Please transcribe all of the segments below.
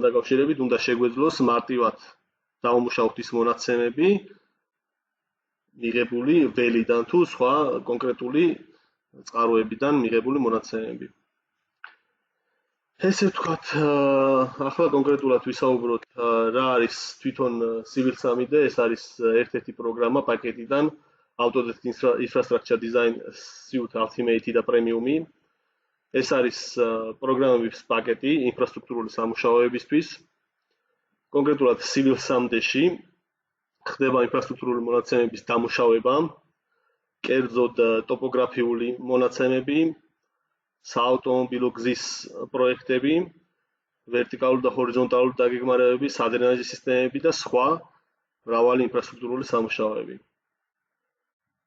დაკავშირებით უნდა შეგვეძლოს მარტივად დავუმუშავოთ ის მონაცემები მიღებული ველიდან თუ სხვა კონკრეტული წყაროებიდან მიღებული მონაცემები. ესე ვთქვათ, ახლა კონკრეტულად ვისაუბროთ რა არის თვითონ Civil 3D, ეს არის ერთ-ერთი პროგრამა პაკეტიდან Autodesk Infrastructure Design Suite Ultimate და Premium-ი. ეს არის პროგრამების პაკეტი ინფრასტრუქტურული სამუშაოებისთვის. კონკრეტულად Civil 3D-ში ხდება ინფრასტრუქტურული მონაცემების დამუშავება, კერძოდ ტოპოგრაფიული მონაცემები, საავტომობილო გზის პროექტები, ვერტიკალური და ჰორიზონტალური დაგეგმარებები, სადრენაჟის სისტემები და სხვა მრავალი ინფრასტრუქტურული სამუშაოები.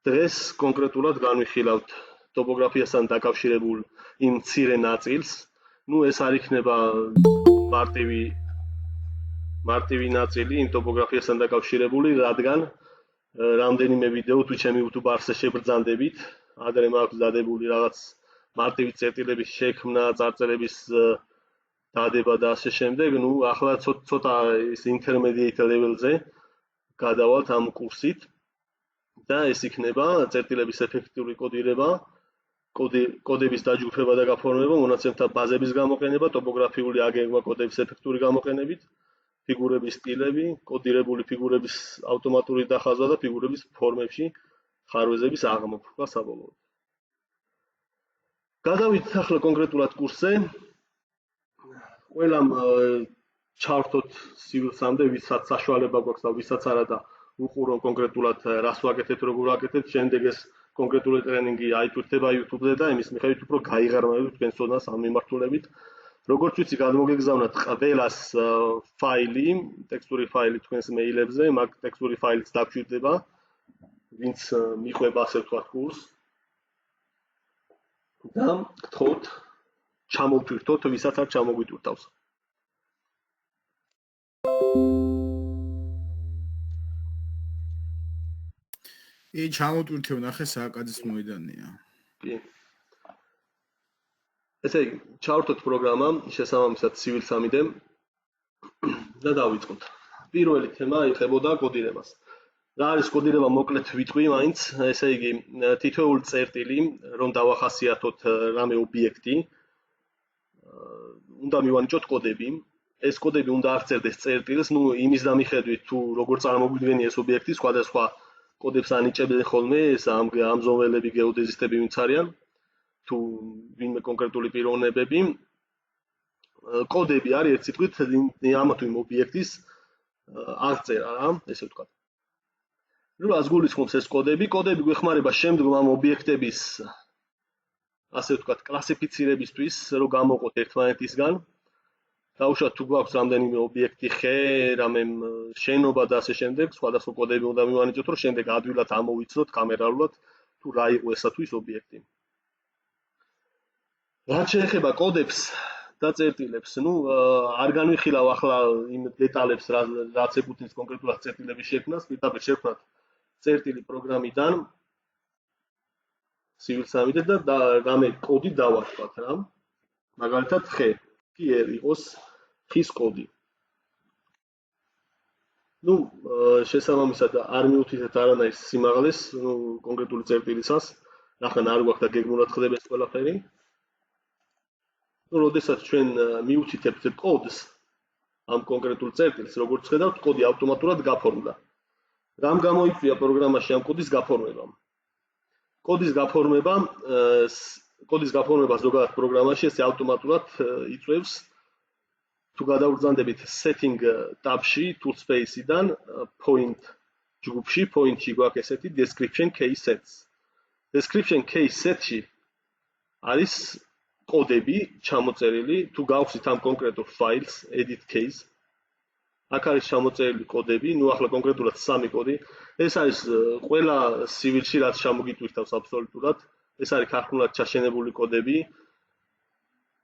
დღეს კონკრეტულად განვიხილავთ ტოპოგრაფიასთან დაკავშირებულ იმ მცირე ნაწილს. ეს არ იქნება მარტივი ნაწილი იმ ტოპოგრაფიასთან დაკავშირებული, რადგან რამდენიმე ვიდეო თუ ჩემი YouTube არხზე შეგბრძანდებით, ადრე მაქვს დადებული რაღაც მარტივი წერტილების შექმნა, წარწერების დადება და ასე შემდეგ. ახლა ცოტა ის intermediate level-ზე გადავალთ ამ კურსით და ეს იქნება წერტილების ეფექტური კოდირება, კოდების დაჯგუფება და გაფორმება, მონაცემთა ბაზების გამოყენება, ტოპოგრაფიული აგეგმვა კოდების ეფექტური გამოყენებით, ფიგურების სტილები, კოდირებული ფიგურების ავტომატური დახაზვა და ფიგურების ფორმებში ხარვეზების აღმოფხვრა საბოლოოდ. გადავიდეთ ახლა კონკრეტულად კურსზე. ყველამ ჩავთოთ Civil 3D, ვისაც საშუალება გვაქვს და ვისაც არა და უყურონ კონკრეტულად რას ვაკეთებთ, როგორ ვაკეთებთ, შემდეგ ეს კონკრეტული ტრენინგი აიტვირთება YouTube-ზე და იმის მიხედვით უფრო გაიღრმავებთ თქვენ ცოდნას ამ მიმართულებით. როგორც ვიცი, გადმოგეგზავნათ ყველას ფაილი, ტექსტური ფაილი თქვენს მეილებზე, მაგ ტექსტური ფაილიც დაგშვიდდება, ვინც მიყვება ასე ვთქვათ კურსს. და გთხოვთ ჩამოვთვირთოთ, ვისაც არ ჩამოგვიტვირთავს. ჩამოვთვირთე ვნახე სააკაძის მოედანია. კი. ესე იგი, ჩავთოთ პროგრამა შესაბამისად Civil 3D და დავიწყოთ. პირველი თემა ეხებოდა კოდირებას. რა არის კოდირება, მოკლედ ვიტყვი მაინც, ესე იგი, თითოეული წერტილი, რომ დავახასიათოთ რამე ობიექტი, უნდა მივანიჭოთ კოდები. ეს კოდები უნდა აღწერდეს წერტილს, იმის დამიხედვით თუ როგორ წარმოგვიდგენია ეს ობიექტი, სხვადასხვა კოდებს ანიჭებენ ხოლმე ეს ამზომველები, გეოდეზისტები ვინც არიან, თუ ვინმე კონკრეტული პიროვნებები. კოდები არის ერთ სიტყვით ამა თუ იმ ობიექტის აღწერა რა, ესე ვთქვათ. რას გულისხმობს ეს კოდები? კოდები გვეხმარება შემდგომ ამ ობიექტების ასე ვთქვათ კლასიფიცირებისთვის, რომ გამოვყოთ ერთმანეთისგან. დაუშვათ თუ გვაქვს რამდენიმე ობიექტი, ხე, რამე შენობა და ასე შემდეგ, სხვადასხვა კოდები უნდა მივანიჭოთ, რომ შემდეგ ადვილად ამოვიცნოთ კამერალურად თუ რა იყო ესა თუ ის ობიექტი. რაც შეეხება კოდებს და წერტილებს, არ განვიხილავ ახლა იმ დეტალებს, რაც ეკუთვნის კონკრეტულად წერტილების შექმნას, პირდაპირ შევქმნათ წერტილი პროგრამიდან Civil 3D და რამე კოდი დავარქვათ რა. მაგალითად ხე კი იყოს ხის კოდი. შესაბამისად არ მიუთითეთ არანაირ სიმაღლეს კონკრეტული წერტილისას, რახან არ გვაქვს და გეგმულად ხდება ეს ყველაფერი. როდესაც ჩვენ მიუთითებთ კოდს ამ კონკრეტულ წერტილს, როგორც ხედავთ, კოდი ავტომატურად გაფორმდა. რამ გამოიწვია პროგრამაში ამ კოდის გაფორმება? კოდის გაფორმება ზოგადად პროგრამაში ესე ავტომატურად იწვევს თუ გადავბრძანდებით setting tab-ში toolspace-იდან point ჯგუფში, point-ში გვაქვს ესეთი description case sets. Description case set-ში არის კოდები ჩამოწერილი, თუ გავხსნით ამ კონკრეტულ ფაილს edit case. აქ არის ჩამოწერილი კოდები, ახლა კონკრეტულად 3 კოდი. ეს არის ყველა Civil-ში რაც ჩამოგიტვირთავს აბსოლუტურად. ეს არის ქართულად ჩაშენებული კოდები,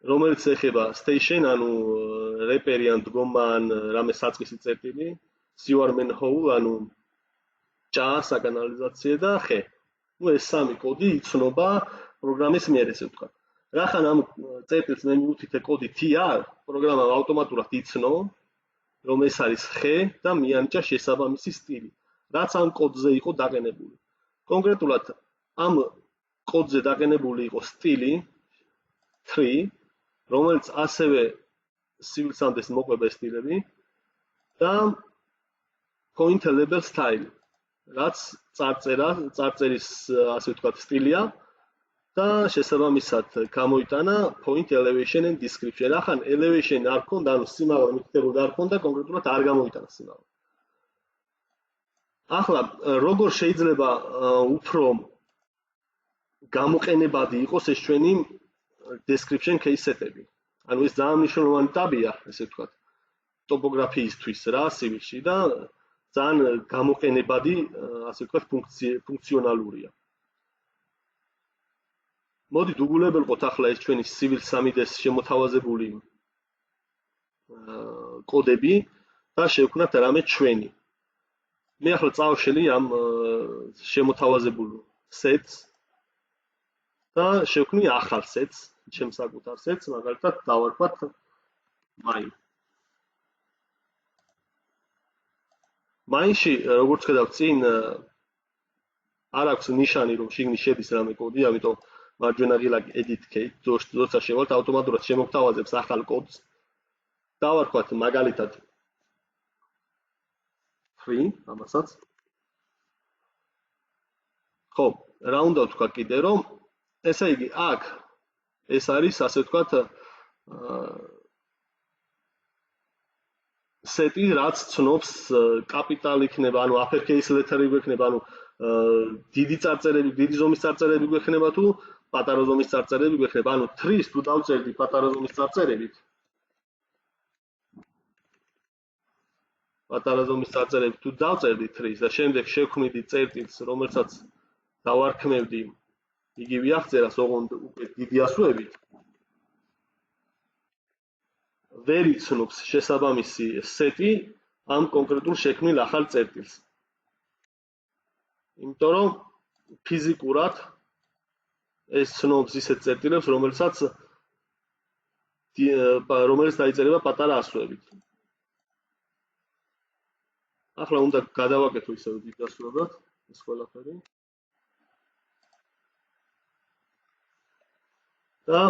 რომელიც ეხება station, ანუ რეპერი ან დგომა ან რამე საწყისი წერტილი, sewer manhole, ანუ ჭა, საკანალიზაციო და ხე. ეს 3 კოდი იცნობა პროგრამის მიერ, ესე ვთქვათ. რახან ამ წერტილს მე მივუთითე კოდი tr, პროგრამამ ავტომატურად იცნო, რომ ეს არის ხე და მიანიჭა შესაბამისი სტილი, რაც ამ კოდზე იყო დაყენებული. კონკრეტულად ამ კოდზე დაყენებული იყო სტილი 3, რომელიც ასევე civilsand-ს მოყვება სტილები და point label style, რაც წარწერის ასე ვთქვათ სტილია და შესაბამისად გამოიტანა point elevation and description. ახან elevation არ ქონდა, ანუ სიმაღლე მითითებული არ ქონდა, კონკრეტულად არ გამოიტანა სიმაღლე. ახლა როგორ შეიძლება უფრო გამოყენებადი იყოს ეს ჩვენი description case-ები. ანუ ეს ძალიან მნიშვნელოვანი ტაბია, ესე ვთქვათ, ტოპოგრაფიისთვის რა civilში და ძალიან გამოყენებადი, ასე ვთქვათ, ფუნქციონალურია. მოდით უგულებელყოთ ახლა ეს ჩვენი civil 3D-ს შემოთავაზებული კოდები და შევქმნათ რამე ჩვენი. მე ახლა წავშელი ამ შემოთავაზებულ sets და შევქმნი ახალ sets, ჩემს საკუთარ sets, მაგალითად დავარქვათ mine. Mine-ში როგორც ხედავთ წინ არ აქვს ნიშანი რომ შიგნით შედის რამე კოდი, ამიტომ მარჯვენა ღილაკი edit key, როცა შევალთ ავტომატურად შემოგთავაზებს ახალ კოდს. დავარქვათ მაგალითად free ამასაც. ხო, რა უნდა ვთქვა კიდე რომ ესე იგი აქ ეს არის ასე ვთქვათ სეტი რაც ცნობს კაპიტალი იქნება, ანუ uppercase letter-ი გვექნება, ანუ დიდი წარწერები, დიდი ზომის წარწერები გვექნება თუ პატარა ზომის წარწერები გვექნება, ანუ 3-ს თუ დავწერდი პატარა ზომის წარწერებით. პატარა ზომის წარწერებით თუ დავწერდი 3-ს და შემდეგ შევქმნიდი წერტილს, რომელსაც დავარქმევდი იგივე აღწერას, ოღონდ უკვე დიდი ასოებით. ვერ იცნობს შესაბამისი სეტი ამ კონკრეტულ შექმნილ ახალ წერტილს. იმიტომ რომ ფიზიკურად ეს ცნობს ისეთ წერტილებს, რომელიც დაიწერება პატარა ასოებით. ახლა უნდა გადავაკეთო ისევ დიდასრულებად ეს ყველაფერი. და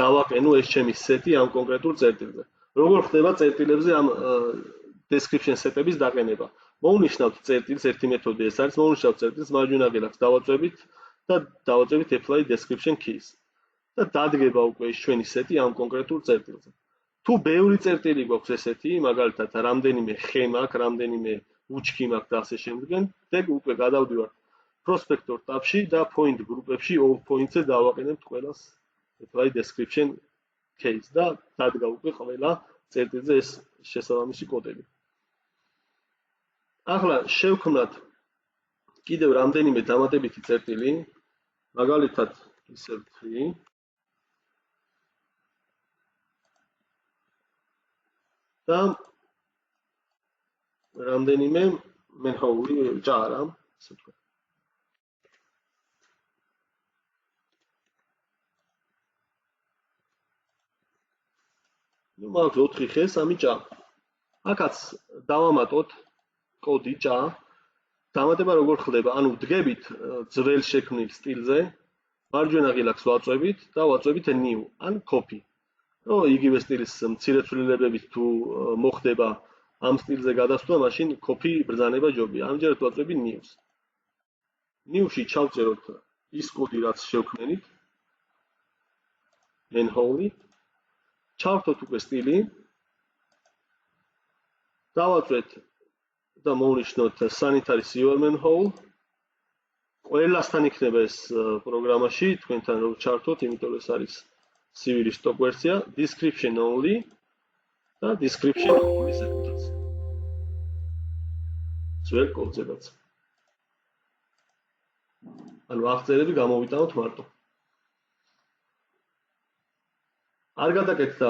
დავაყენო ეს ჩემი სეტი ამ კონკრეტულ წერტილზე. როგორ ხდება წერტილებზე ამ description set-ების დაყენება? მოვნიშნავთ წერტილს, ერთი მეთოდი ეს არის, მოვნიშნავთ წერტილს, მარჯვენა ღილაკს დავაწვევით და დავაწვევით apply description keys. და დადგება უკვე ეს ჩვენი სეტი ამ კონკრეტულ წერტილზე. თუ ბევრი წერტილი გვაქვს ესეთი, მაგალითად, რამდენიმე ხე მაქვს, რამდენიმე უჩქი მაქვს და ასე შემდგენ, ეგ უკვე გადავდივართ prospector tab-ში და point group-ებში all points-ზე დავაყენებთ ყველას apply description case და დადგა უკვე ყველა წერტილზე ეს შესაბამისი კოდები. ახლა შევქმნათ კიდევ რამდენიმე დამატებითი წერტილი, მაგალითად ისევ 3 და რამდენიმე manhole ჯარა, ასე ვთქვათ. ნუ მაქვს 4 ხე, 3 ჭა. აქაც დავამატოთ კოდი ჭა. დამატება როგორ ხდება? ანუ ვდგებით ძველ შექმნილ სტილზე, მარჯვენა ღილაკს ვაწვევით და ვაწვევით new ან copy. რომ იგივე სტილის მცირე ცვლილებებით თუ მოხდება ამ სტილზე გადასვლა, მაშინ copy ბრძანება ჯობია. ამჯერად ვაწვევი new-ს. new-ში ჩავწეროთ ის კოდი, რაც შევქმნით. manhole ჩავთოთ უკვე სტილი. დავაწვეთ და მოვნიშნოთ sanitary sewer manhole. ყველასთან იქნება ეს პროგრამაში, თქვენთან რომ ჩართოთ, იმიტომ რომ ეს არის civil-ის stock ვერსია, description only და description only საკუთაც. ძველ კოდზედაც. ანუ აღწერები გამოვიტანოთ მარტო. არ გადაკეთდა,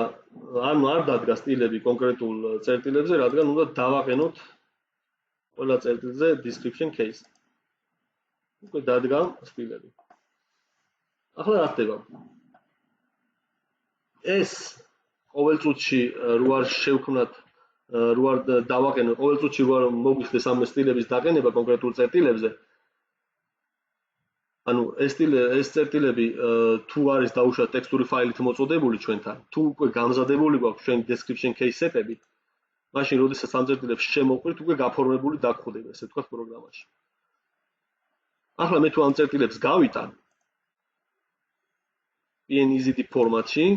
ანუ არ დადგა სტილები კონკრეტულ წერტილებზე, რადგან უნდა დავაყენოთ ყველა წერტილზე description case. უკვე დადგა სტილები. ახლა რა ხდება? ეს ყოველ წუთში რო არ შევქმნათ რო არ დავაყენო ყოველ წუთში რო არ მოგვიხდეს ამ სტილების დაყენება კონკრეტულ წერტილებზე ანუ ეს წერტილები თუ არის დაუშვათ ტექსტური ფაილით მოწოდებული ჩვენთან თუ უკვე გამზადებული გვაქვს ჩვენი description case setები მაშინ როდესაც ამ წერტილებს შემოვყვირთ უკვე გაფორმებული დაგხვდება ესე ვთქვათ პროგრამაში ახლა მე თუ ამ წერტილებს გავიტან PNG ფორმატში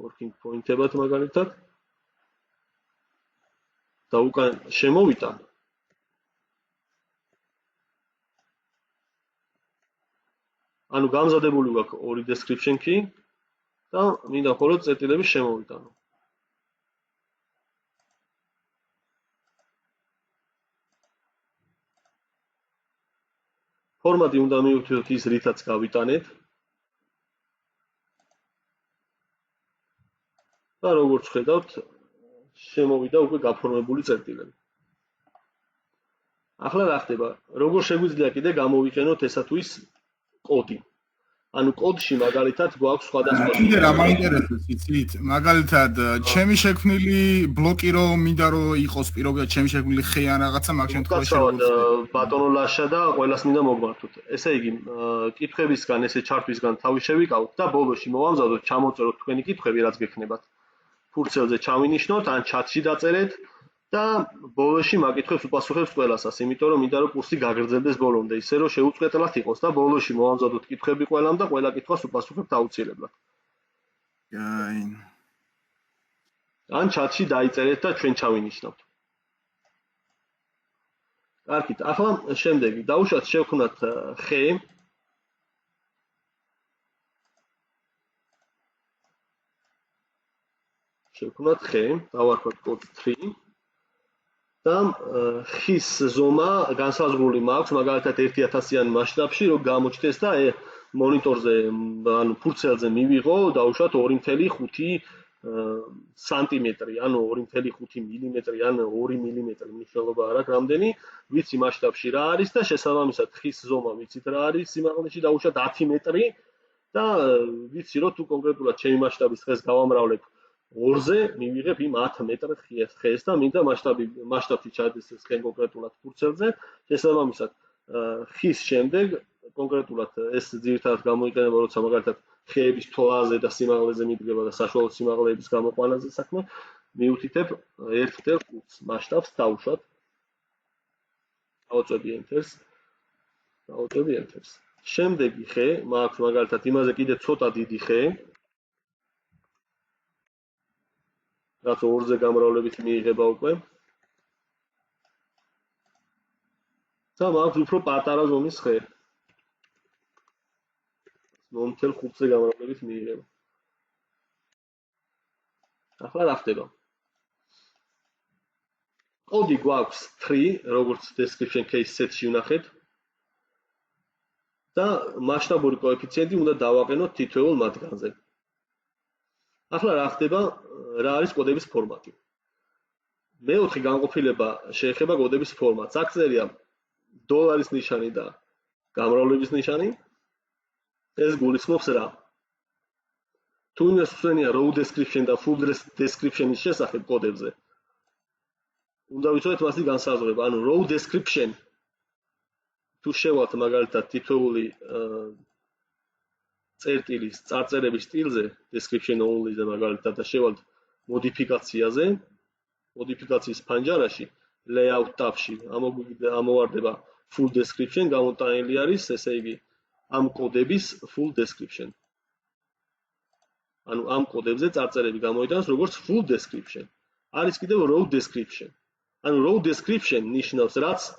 working point-ებად მაგალითად და უკან შემოვიტან ანუ გამზადებული გვაქვს ორი description key და მინდა მხოლოდ წერტილები შემოვიტანო. ფორმატი უნდა მივხვდეთ ის რითაც გავიტანეთ. და როგორც ხედავთ, შემოვიდა უკვე გაფორმებული წერტილები. ახლა რა ხდება? როგორ შეგვიძლია კიდე გამოვიყენოთ ესა თუ ის კოდი. ანუ კოდში მაგალითად გვაქვს სხვადასხვა კიდე რა მაინტერესებს იცით? მაგალითად, ჩემი შექმნილი ბლოკი რომ მინდა რომ იყოს პირობად ჩემი შექმნილი ხე ან რაღაცა მაგ შემთხვევაში შეგვიძლია ბატონო ლაშა და ყველას მინდა მოგმართოთ. ესე იგი, კითხვებისგან ესე ჩართვისგან თავი შევიკავოთ და ბოლოში მოვამზადოთ, ჩამოწეროთ თქვენი კითხვები რაც გექნებათ. ფურცელზე ჩავინიშნოთ ან ჩატში დაწერეთ და ბოლოში მაგითხვებს უპასუხებს ყველასას, იმიტომ რომ მინდა რომ კურსი გაგრძელდეს ბოლომდე, ისე რომ შეუწყეტლად იყოს და ბოლოში მოვამზადოთ კითხვები ყველამ და ყველა კითხვას უპასუხებთ აუცილებლად. აი. ან ჩატში დაიწერეთ და ჩვენ ჩავინიშნავთ. კარგით, ახლა შემდეგი დაუშვათ შევქმნათ ხე შევქმნათ ხე, დავარქვათ code 3 და ხის ზომა განსაზღვრული მაქვს მაგალითად 1000-იან მასშტაბში რომ გამოჩნდეს და მონიტორზე ანუ ფურცელზე მივიღო დაუშვათ 2.5 სანტიმეტრი ანუ 2.5 მილიმეტრი ან 2 მილიმეტრი მნიშვნელობა არ აქვს რამდენი ვიცი მასშტაბში რა არის და შესაბამისად ხის ზომა ვიცით რა არის სიმაღლეში დაუშვათ 10 მეტრი და ვიცი რომ თუ კონკრეტულად ჩემი მასშტაბის ხეს გავამრავლებ 2-ზე მივიღებ იმ 10 მეტრ ხეს და მინდა მასშტაბში ჩადეს ეს ხე კონკრეტულად ფურცელზე შესაბამისად ხის შემდეგ კონკრეტულად ეს ძირითადად გამოიყენება როცა მაგალითად ხეების თვალზე და სიმაღლეზე მიდგება და საშუალო სიმაღლეების გამოყვანაზე საქმე მიუთითებ 1.5 მასშტაბს დავუშვათ დავუწევი enter-ს შემდეგი ხე მაქვს მაგალითად იმაზე კიდე ცოტა დიდი ხე რაც 2-ზე გამრავლებით მიიღება უკვე და მაქვს უფრო პატარა ზომის ხე 0.5-ზე გამრავლებით მიიღება. ახლა რა ხდება? კოდი გვაქვს 3, როგორც description case set-ში ვნახეთ. და მასშტაბური კოეფიციენტი უნდა დავაყენოთ თითოეულ მათგანზე. ახლა რა ხდება? რა არის კოდების ფორმატი? მეოთხე განყოფილება შეეხება კოდების ფორმატს. აქ წერია დოლარის ნიშანი და გამრავლების ნიშანი. ეს გულისხმობს რა? თუ იმას ვსვენია raw description და full description-ის შესახებ კოდებზე. უნდა ვიცოდეთ მასის განსაზღვრება, ანუ raw description თუ შევალთ მაგალითად თითოეული წერტილის წარწერების სტილზე description only-ზე მაგალითად და შევალთ მოდიფიკაციაზე, მოდიფიკაციის ფანჯარაში layout tab-ში ამოვარდება full description გამოტანილი არის, ესე იგი ამ კოდების full description. ანუ ამ კოდებზე წარწერები გამოიტანოს როგორც full description. არის კიდევ raw description. ანუ raw description ნიშნავს რაც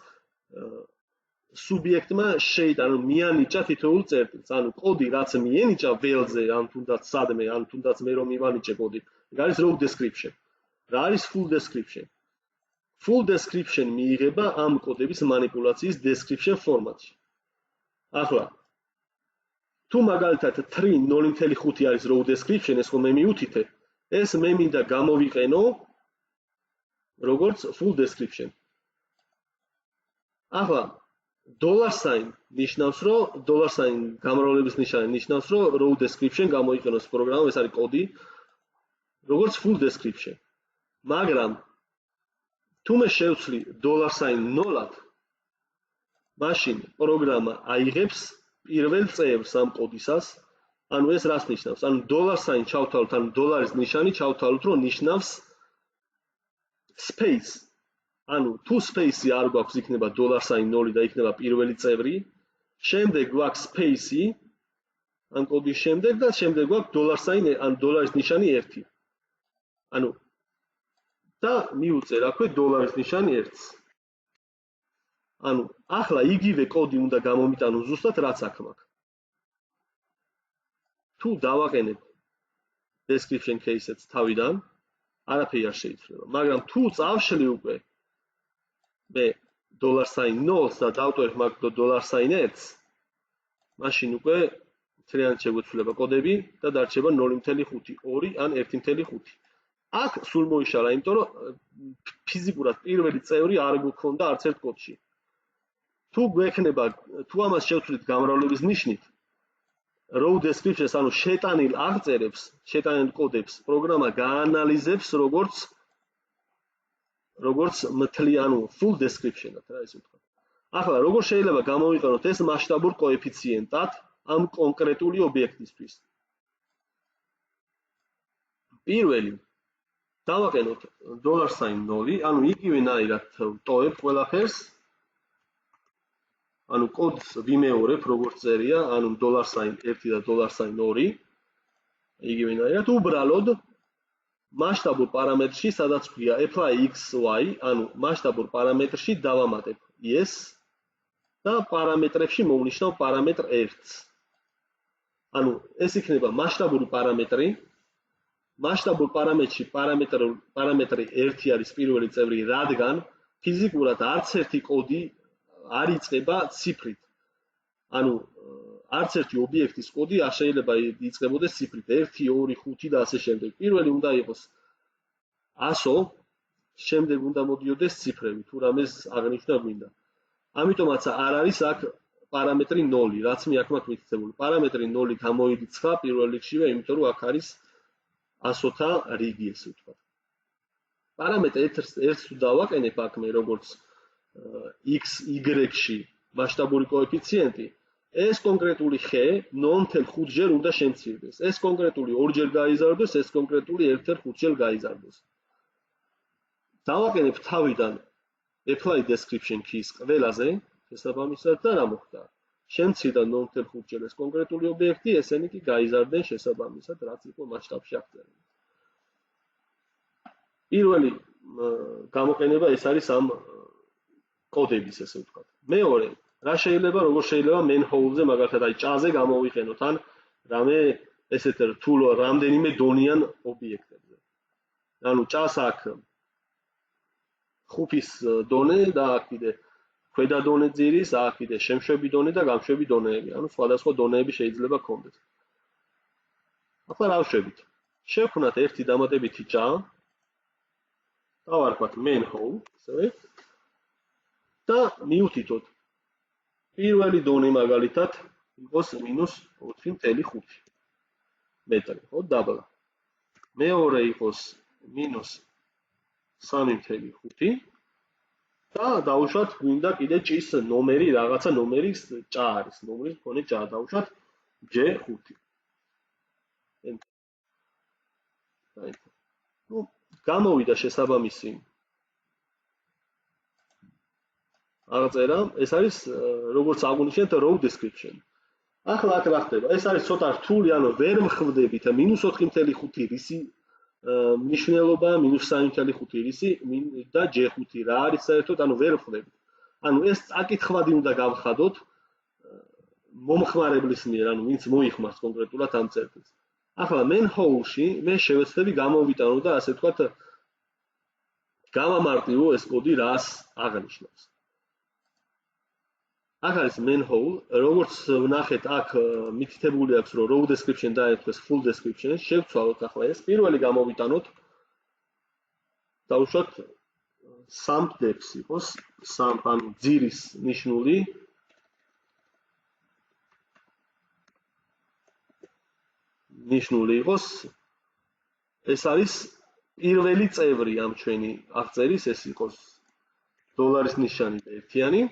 სუბიექტმა შეიტანა მიანიჭა თითოეულ წერტილს. ანუ კოდი რაც მიენიჭა ველზე, ან თუნდაც სადმე, ან თუნდაც მე რომ მივანიჭე კოდი. ეს არის raw description. რა არის full description? Full description მიიღება ამ კოდების манипуляციის description ფორმატში. ახლა თუ მაგალითად 3.0.5 არის raw description, ეს ხომ მე მიუთითე, ეს მე მინდა გამოვიყენო როგორც full description. ახლა $sign ნიშნავს, რომ $sign გამრავლების ნიშანი ნიშნავს, რომ row description გამოიყენოს პროგრამამ, ეს არის კოდი, როგორც full description. მაგრამ თუ მე შევცვლი $sign 0-ად, მაშინ პროგრამა აიღებს პირველ წევრს ამ კოდისას, ანუ ეს რას ნიშნავს? ანუ $sign ჩავთვალოთ, ანუ დოლარის ნიშანი ჩავთვალოთ, რომ ნიშნავს space. ანუ თუ space-ი არ გვაქვს, იქნება $sign 0 და იქნება პირველი წევრი. შემდეგ გვაქვს space-ი ამ კოდის შემდეგ და შემდეგ გვაქვს $sign, ანუ დოლარის ნიშანი 1. ანუ და მიუწერ აქვე $ ნიშანი 1-ს. ანუ ახლა იგივე კოდი უნდა გამომიტანო ზუსტად რაც აქ მაქვს. თუ დავაყენებ description case-ს თავიდან, არაფერი არ შეიძლება. მაგრამ თუ წავშლი უკვე მე $sign 0-ს და დავტოვებ მაგ $sign 1-ს, მაშინ უკვე მთლიანად შეგვეცვლება კოდები და დარჩება 0.5, 2 ან 1.5. აქ სულ მოიშალა, იმიტომ რომ ფიზიკურად პირველი წევრი არ გვქონდა არც ერთ კოდში. თუ გვექნება, თუ ამას შევცვლით გამრავლების ნიშნით, row description-ს, ანუ შეტანილ აღწერებს, შეტანილ კოდებს პროგრამა გაანალიზებს როგორც მთლიანი full description-ად, რა ისე ვთქვა. ახლა როგორ შეიძლება გამოვიყენოთ ეს მასშტაბურ კოეფიციენტად ამ კონკრეტული ობიექტისთვის? პირველი დავაყენოთ $sign 0, ანუ იგივენაირად ვტოვებ ყველაფერს. ანუ კოდს ვიმეორებ, როგორც წერია, ანუ $sign 1 და $sign 2. იგივენაირად უბრალოდ მასშტაბურ პარამეტრში, სადაც გვია apply x, y, ანუ მასშტაბურ პარამეტრში დავამატებ yes და პარამეტრებში მოვნიშნავ პარამეტრ 1-ს. ანუ ეს იქნება მასშტაბური პარამეტრი. მასშტაბურ პარამეტრში პარამეტრი 1 არის პირველი წევრი, რადგან ფიზიკურად არც ერთი კოდი არ იწყება ციფრით. ანუ არც ერთი ობიექტის კოდი არ შეიძლება იწყებოდეს ციფრით 1, 2, 5 და ასე შემდეგ. პირველი უნდა იყოს 100, შემდეგ უნდა მოდიოდეს ციფრები, თუ რამეს აღნიშნა გვინდა. ამიტომაც არ არის აქ პარამეტრი 0, რაც მე აქ მაქვს მითითებული. პარამეტრი 0 გამოირიცხა პირველ რიგშივე, იმიტომ რომ აქ არის 100-თა რიგი, ესე ვთქვათ. პარამეტრ 1-ს თუ დავაყენებ აქ მე როგორც x, y-ში მასშტაბური კოეფიციენტი, ეს კონკრეტული ხე 0.5-ჯერ უნდა შემცირდეს. ეს კონკრეტული 2-ჯერ გაიზარდოს, ეს კონკრეტული 1.5-ჯერ გაიზარდოს. დავაყენებ თავიდან apply description keys ყველაზე შესაბამისად და რა მოხდა? შემცირდა 0.5-ჯერ ეს კონკრეტული ობიექტი, ესენი კი გაიზარდნენ შესაბამისად, რაც იყო მასშტაბში აღწერილი. პირველი გამოყენება ეს არის ამ კოდების, ესე ვთქვათ. მეორე, რა შეიძლება, როგორ შეიძლება manhole-ზე, მაგალითად, აი ჭაზე გამოვიყენოთ, ან რამე ესეთ რთულ რამდენიმე დონიან ობიექტებზე. ანუ ჭას აქ ხუფის დონე და აქ კიდე ქვედა დონე ძირის, აქ კიდე შემშვები დონე და გამშვები დონეები, ანუ სხვადასხვა დონეები შეიძლება გქონდეს. ახლა რა ვშვებით? შევქმნათ ერთი დამატებითი ჭა. დავარქვათ manhole, ისევე. და მივთითოთ პირველი დონე მაგალითად იყოს -4.5 მეტრი, ხო, დაბლა. მეორე იყოს -3.5 და დავუშვათ გვინდა კიდე ჭის ნომერი, რაღაცა ნომერის ჭა არის, ნომრის მქონე ჭა დავუშვათ G5. ნუ გამოვიდა შესაბამისი აღწერა, ეს არის როგორც აღვნიშნეთ row description. ახლა აქ რა ხდება? ეს არის ცოტა რთული, ანუ ვერ მხვდებით -4.5 რისი მნიშვნელობა, -3.5 რისი და G5 რა არის საერთოდ, ანუ ვერ მხვდებით. ანუ ეს წაკითხვადი უნდა გავხადოთ მომხმარებლის მიერ, ანუ ვინც მოიხმარს კონკრეტულად ამ წერტილს. ახლა manhole-ში მე შევეცდები გამოვიტანო და ასე ვთქვათ გამამარტივო ეს კოდი რას აღნიშნავს. აქ არის manhole, როგორც ვნახეთ, აქ მითითებული აქვს, რომ row description დაეთქვეს full description, შევცვალოთ ახლა ეს, პირველი გამოვიტანოთ. დავუშვათ sump depth იყოს, sump ანუ ძირის ნიშნული ნიშნული იყოს, ეს არის პირველი წევრი ამ ჩვენი აღწერის, ეს იყოს დოლარის ნიშანი და ერთიანი.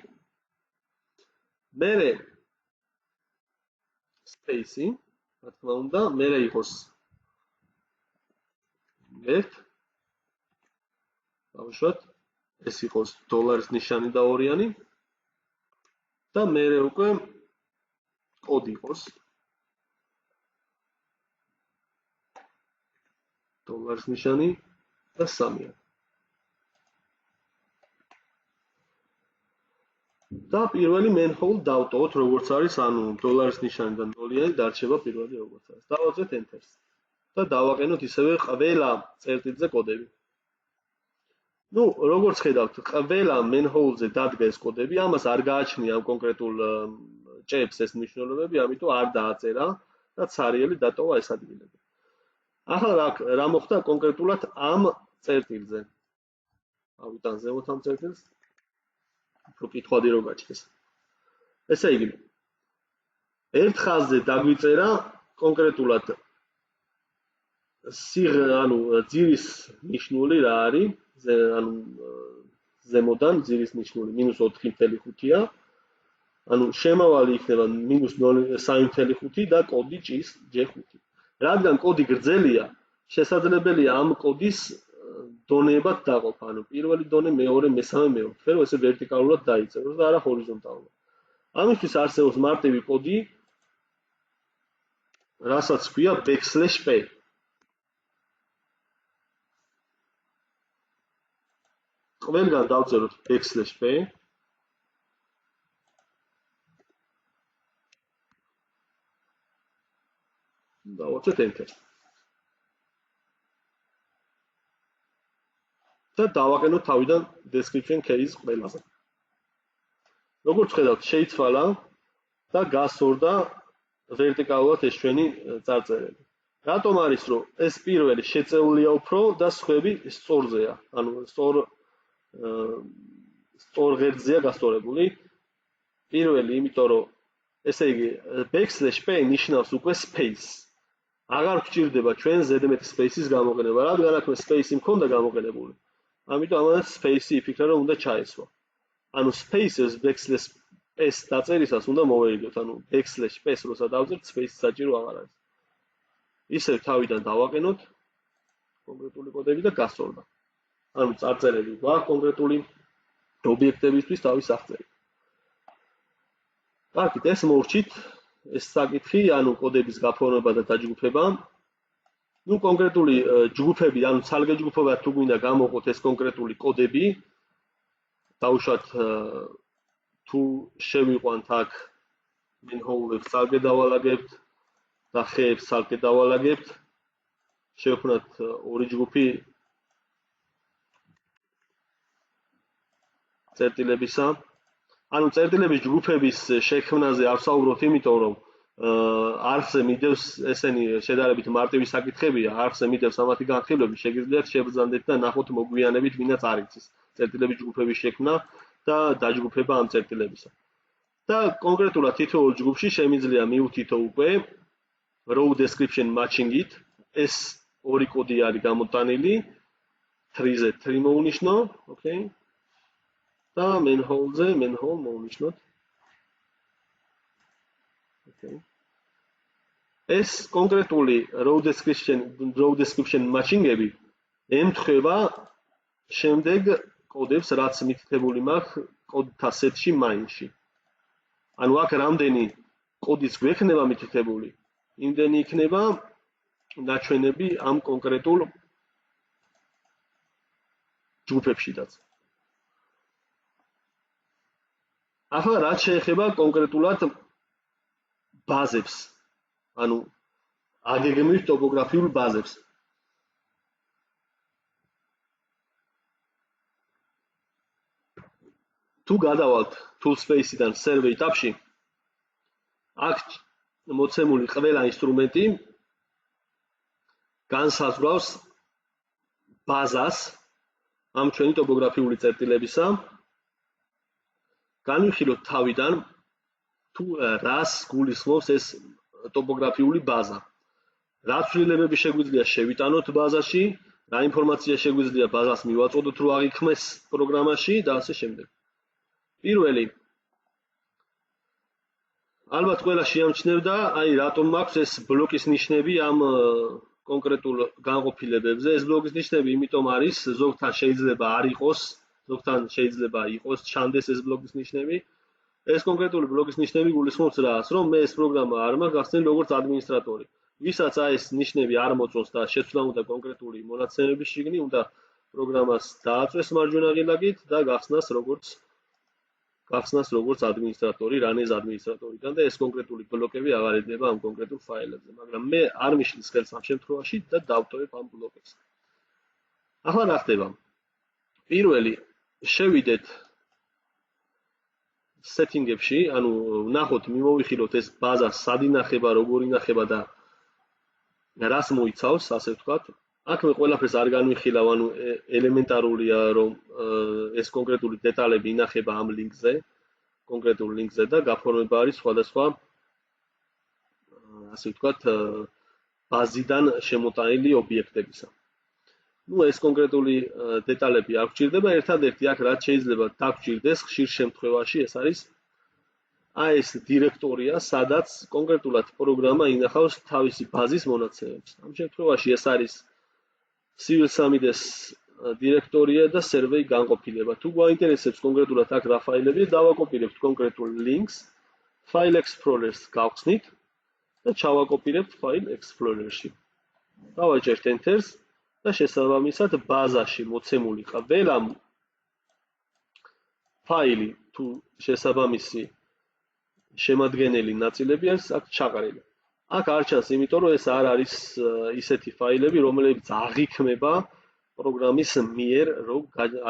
მერე space-ი, რა თქმა უნდა, მერე იყოს ერთ. დავუშვათ, ეს იყოს დოლარის ნიშანი და ორიანი და მერე უკვე კოდი იყოს დოლარის ნიშანი და 3. და პირველი main-hole დავტოვოთ, როგორც არის, ანუ დოლარის ნიშანი და 0-იანი დარჩება პირველი როგორც არის. დავაწყეთ enter-ს და დავაყენოთ ისევე ყველა წერტილზე კოდები. Ну, როგორც ხედავთ, ყველა main-hole-ზე დადგა ეს კოდები, ამას არ გააჩნია ამ კონკრეტულ ჭებს ეს მნიშვნელობები, ამიტომ არ დააწერა და ცარიელი დატოვა ეს ადგილები. ახლა რა მოხდა კონკრეტულად ამ წერტილზე? ავიტან ზემოთ ამ წერტილს. უფრო კითხვადი რო გაჩნდეს. ესე იგი, ერთ ხაზზე დაგვიწერა კონკრეტულად ანუ ძირის ნიშნული რა არის? ანუ ზემოდან ძირის ნიშნული -4.5-ია. ანუ შემავალი იქნება -3.5 და კოდი ჭის J5. რადგან კოდი გრძელია, შესაძლებელია ამ კოდის დონეებად დაყოფა. ანუ პირველი დონე, მეორე, მესამე, მეოთხე, რომ ესე ვერტიკალურად დაიწეროს და არა ჰორიზონტალურად. ამისთვის არსებობს მარტივი კოდი, რასაც ქვია \p. ყველგან დავწეროთ \p. დავაწყეთ enter. და დავაყენოთ თავიდან description case ყველაზე. როგორც ხედავთ, შეიცვალა და გასორდა ვერტიკალურად ეს ჩვენი წარწერები. რატომ არის, რომ ეს პირველი შეწეულია უფრო და სხვები სწორზეა, ანუ სწორ ღერძზეა გასწორებული. პირველი, იმიტომ რომ ესე იგი \p ნიშნავს უკვე space. აღარ გვჭირდება ჩვენ ზედმეტი space-ის გამოყენება, რადგან აქ space-ი მქონდა გამოყენებული. ამიტომ ამას space-ი იფიქრა, რომ უნდა ჩაესვა. ანუ space-ს \s დაწერისას უნდა მოვერიდოთ, ანუ \s როცა დავწერთ, space საჭირო აღარ არის. ისევ თავიდან დავაყენოთ კონკრეტული კოდები და გასწორდა. ანუ წარწერები გვაქვს კონკრეტული ობიექტებისთვის თავის აღწერით. კარგით, ეს მოვრჩით, ეს საკითხი, ანუ კოდების გაფორმება და დაჯგუფება. Ну, კონკრეტული ჯგუფები, ანუ ცალკე ჯგუფებად თუ გვინდა გამოყოთ ეს კონკრეტული კოდები, დავუშვათ თუ შევიყვანთ აქ main-hole-ებს ცალკე დავალაგებთ და ხეებს ცალკე დავალაგებთ, შევქმნათ ორი ჯგუფი წერტილებისა. ანუ წერტილების ჯგუფების შექმნაზე არ ვსაუბრობთ, იმიტომ რომ არხზე მიდევს ესენი შედარებით მარტივი საკითხებია, არხზე მიდევს ამათი განხილვები, შეგიძლიათ შევბრძანდეთ და ნახოთ მოგვიანებით ვინაც არ იცის წერტილების ჯგუფების შექმნა და დაჯგუფება ამ წერტილებისა. და კონკრეტულად თითოეულ ჯგუფში შემიძლია მივუთითო უკვე row description matching-ით, ეს ორი კოდი არის გამოტანილი, 3-ზე 3 მოვნიშნო, okay? და main-hole-ზე main-hole მოვნიშნოთ. Okay. ეს კონკრეტული row description matching-ები ემთხვევა შემდეგ კოდებს, რაც მითითებული მაქვს კოდთა სეტში main-ში. ანუ აქ რამდენი კოდის გვექნება მითითებული, იმდენი იქნება ნაჩვენები ამ კონკრეტულ ჯგუფებშიდაც. ახლა რაც შეეხება კონკრეტულად ბაზებს, ანუ აგეგმვის ტოპოგრაფიულ ბაზებს. თუ გადავალთ toolspace-დან survey tab-ში, აქ მოცემული ყველა ინსტრუმენტი განსაზღვრავს ბაზას ამ ჩვენი ტოპოგრაფიული წერტილებისა. განვიხილოთ თავიდან თუ რას გულისხმობს ეს ტოპოგრაფიული ბაზა. რა ცვლილებები შეგვიძლია შევიტანოთ ბაზაში, რა ინფორმაცია შეგვიძლია ბაზას მივაწოდოთ, რომ აღიქმეს პროგრამაში და ასე შემდეგ. პირველი ალბათ ყველა შეამჩნევდა, აი რატომ მაქვს ეს ბლოკის ნიშნები ამ კონკრეტულ განყოფილებებზე. ეს ბლოკის ნიშნები იმიტომ არის, ზოგთან შეიძლება არ იყოს, ზოგთან შეიძლება იყოს, ჩანდეს ეს ბლოკის ნიშნები. ეს კონკრეტული ბლოკის ნიშნები გულისხმობს რას, რომ მე ეს პროგრამა არ მაქვს გახსნილი როგორც ადმინისტრატორი. ვისაც ეს ნიშნები არ მოწონს და შეცვლა უნდა კონკრეტული მონაცემების შიგნი, უნდა პროგრამას დააწვეს მარჯვენა ღილაკით და გახსნას როგორც ადმინისტრატორი, რანეს ადმინისტრატორიდან და ეს კონკრეტული ბლოკები აღარ ედება ამ კონკრეტულ ფაილებზე, მაგრამ მე არ მიშლის ხელს ამ შემთხვევაში და დავტოვებ ამ ბლოკებს. ახლა რა ხდება? პირველი შევიდეთ setting-ებში, ანუ ვნახოთ, მიმოვიხილოთ ეს ბაზა სად ინახება, როგორ ინახება და რას მოიცავს, ასე ვთქვათ. აქ მე ყველაფერს არ განვიხილავ, ანუ ელემენტარულია, რომ ეს კონკრეტული დეტალები ინახება ამ ლინკზე, კონკრეტულ ლინკზე და გაფორმება არის სხვადასხვა, ასე ვთქვათ, ბაზიდან შემოტანილი ობიექტებისა. ეს კონკრეტული დეტალები არ გვჭირდება, ერთადერთი აქ რაც შეიძლება დაგჭირდეს ხშირ შემთხვევაში ეს არის ეს დირექტორია, სადაც კონკრეტულად პროგრამა ინახავს თავისი ბაზის მონაცემებს. ამ შემთხვევაში ეს არის Civil-3D-ს დირექტორია და server-ი განყოფილება. თუ გვაინტერესებს კონკრეტულად აქ რა ფაილები, დავაკოპირებთ კონკრეტულ links, File Explorer-ს გავხსნით და ჩავაკოპირებთ File Explorer-ში. დავაჭერთ Enter-ს და შესაბამისად ბაზაში მოცემული ყველა ფაილი თუ შესაბამისი შემადგენელი ნაწილები არის აქ ჩაყრილი. აქ არ ჩანს, იმიტომ რომ ეს არ არის ისეთი ფაილები, რომლებიც აღიქმება პროგრამის მიერ, რომ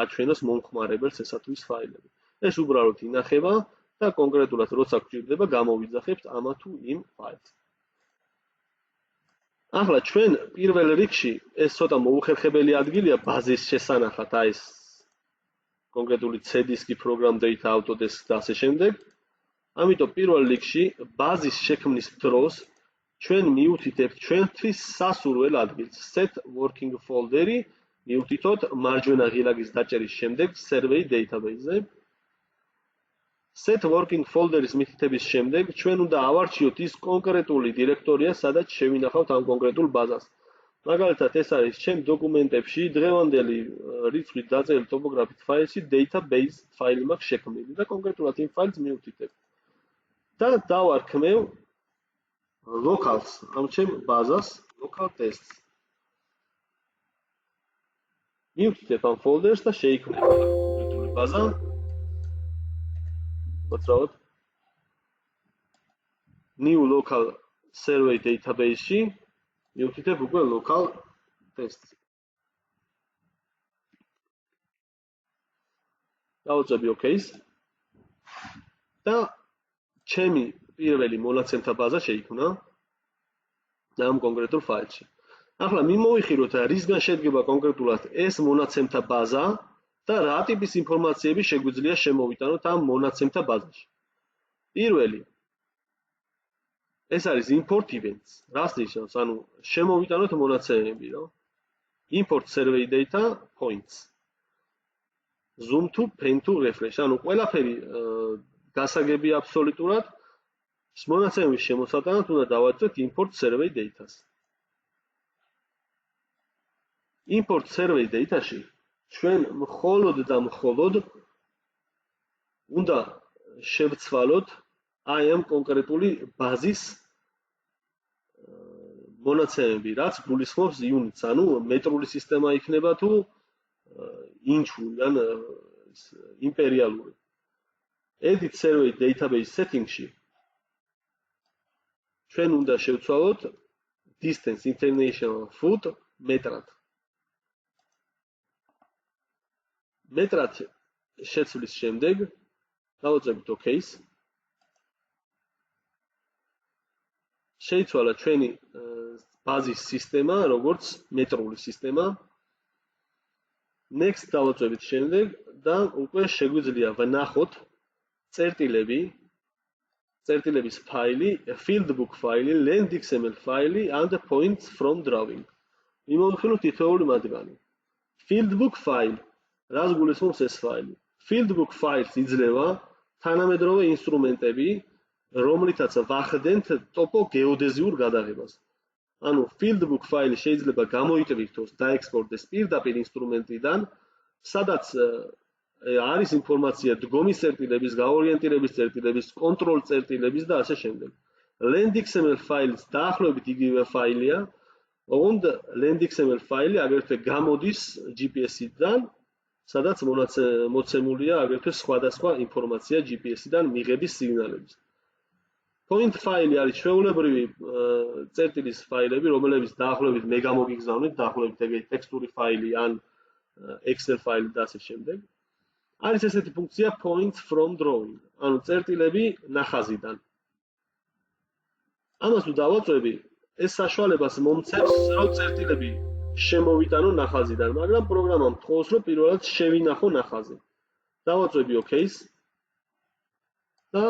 აჩვენოს მომხმარებელს ესათვის ფაილები. ეს უბრალოდ ინახება და კონკრეტულად როცა გვჭირდება, გამოვიძახებთ ამა თუ იმ ფაილს. ახლა ჩვენ პირველ რიგში ეს ცოტა მოუხერხებელი ადგილია ბაზის შესანახად, ეს კონკრეტული C-დისკი, program data, Autodesk და ასე შემდეგ. ამიტომ პირველ რიგში ბაზის შექმნის დროს ჩვენ მივუთითებთ ჩვენთვის სასურველ ადგილს set working folder-ი მივუთითოთ მარჯვენა ღილაკის დაჭერის შემდეგ server database-ზე. Set working folder-ის მითითების შემდეგ ჩვენ უნდა ავარჩიოთ ის კონკრეტული დირექტორია, სადაც შევინახავთ ამ კონკრეტულ ბაზას. მაგალითად, ეს არის ჩემ დოკუმენტებში დღევანდელი რიცხვით დაწერილი ტოპოგრაფით ფაილში database ფაილი მაქვს შექმნილი და კონკრეტულად იმ ფაილს მივუთითებ. და დავარქმევ locals ამ ჩემ ბაზას local tests. მივუთითებ ამ folder-ს და შეიქმნება კონკრეტული ბაზა. ვაცრავად new local server database-ში მივუთითებ უკვე local tests. დავუწევი OK-ს და ჩემი პირველი მონაცემთა ბაზა შეიქმნა ამ კონკრეტულ ფაილში. ახლა მიმოვიხილოთ რისგან შედგება კონკრეტულად ეს მონაცემთა ბაზა და რა ტიპის ინფორმაციები შეგვიძლია შემოვიტანოთ ამ მონაცემთა ბაზაში. პირველი ეს არის import events. რას ნიშნავს? ანუ შემოვიტანოთ მონაცემები, რა. Import survey data points. Zoom to, pen to, refresh. ანუ ყველაფერი გასაგები აბსოლუტურად მონაცემების შემოსატანად უნდა დავაწყოთ import survey data-ს. Import survey data-ში ჩვენ მხოლოდ და მხოლოდ უნდა შევცვალოთ აი ამ კონკრეტული ბაზის მონაცემები, რაც გულისხმობს units, ანუ მეტრული სისტემა იქნება თუ ინჩური ან იმპერიალური. Edit survey database setting-ში ჩვენ უნდა შევცვალოთ distance international foot მეტრად. მეტრად შეცვლის შემდეგ დავუწევთ OK-ს. შეიცვალა ჩვენი ბაზის სისტემა, როგორც მეტრული სისტემა. Next დავუწევთ შემდეგ და უკვე შეგვიძლია ვნახოთ წერტილები წერტილების ფაილი, fieldbook ფაილი, land.xml ფაილი and points from drawing. მიმოვიხილოთ თითოეული მათგანი. Fieldbook file, რას გულისხმობს ეს ფაილი? Fieldbook files იძლევა თანამედროვე ინსტრუმენტები, რომლითაც ვახდენთ ტოპო გეოდეზიურ გადაღებას. ანუ Fieldbook ფაილი შეიძლება გამოიტვირთოს, დაექსპორტდეს პირდაპირ ინსტრუმენტიდან, სადაც არის ინფორმაცია დგომის წერტილების, გაორიენტირების წერტილების, კონტროლ წერტილების და ასე შემდეგ. land.xml ფაილის დაახლოებით იგივე ფაილია, ოღონდ land.xml ფაილი აგრეთვე გამოდის GPS-დან, სადაც მოცემულია აგრეთვე სხვადასხვა ინფორმაცია GPS-დან მიღების სიგნალების. Point ფაილი არის ჩვეულებრივი წერტილის ფაილები, რომლებიც დაახლოებით მეგა მოგიგზავნით, დაახლოებით ეგეთი ტექსტური ფაილი ან Excel ფაილი და ასე შემდეგ. არის ესეთი ფუნქცია points from drawing, ანუ წერტილები ნახაზიდან. ამას თუ დავაწვევი, ეს საშუალებას მომცემს, რომ წერტილები შემოვიტანო ნახაზიდან, მაგრამ პროგრამამ თხოვს, რომ პირველად შევინახო ნახაზი. დავაწვევი OK-ს და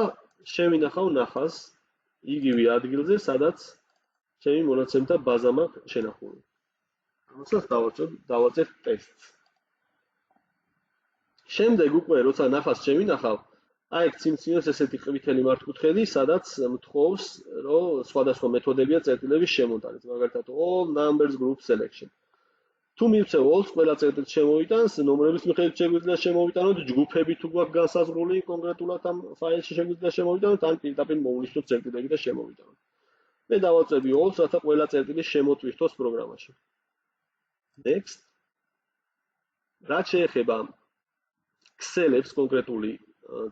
შევინახავ ნახაზს იგივე ადგილზე, სადაც ჩემი მონაცემთა ბაზა მაქვს შენახული. ამასაც დავაწევ ტესტს. შემდეგ უკვე როცა ნახაზს შევინახავ, აი ეგ ციმცინებს ესეთი ყვითელი მართკუთხედი, სადაც მთხოვს, რომ სხვადასხვა მეთოდებია წერტილების შემოტანით, მაგალითად all numbers group selection. თუ მივცევ all-ს, ყველა წერტილს შემოვიტანს, ნომრების მიხედვით შეგვიძლია შემოვიტანოთ, ჯგუფები თუ გვაქვს განსაზღვრული კონკრეტულად ამ ფაილში შეგვიძლია შემოვიტანოთ, ან პირდაპირ მოვნიშნოთ წერტილები და შემოვიტანოთ. მე დავაწევი all-ს, რათა ყველა წერტილი შემოტვირთოს პროგრამაში. Next. რაც შეეხება ქსელებს კონკრეტული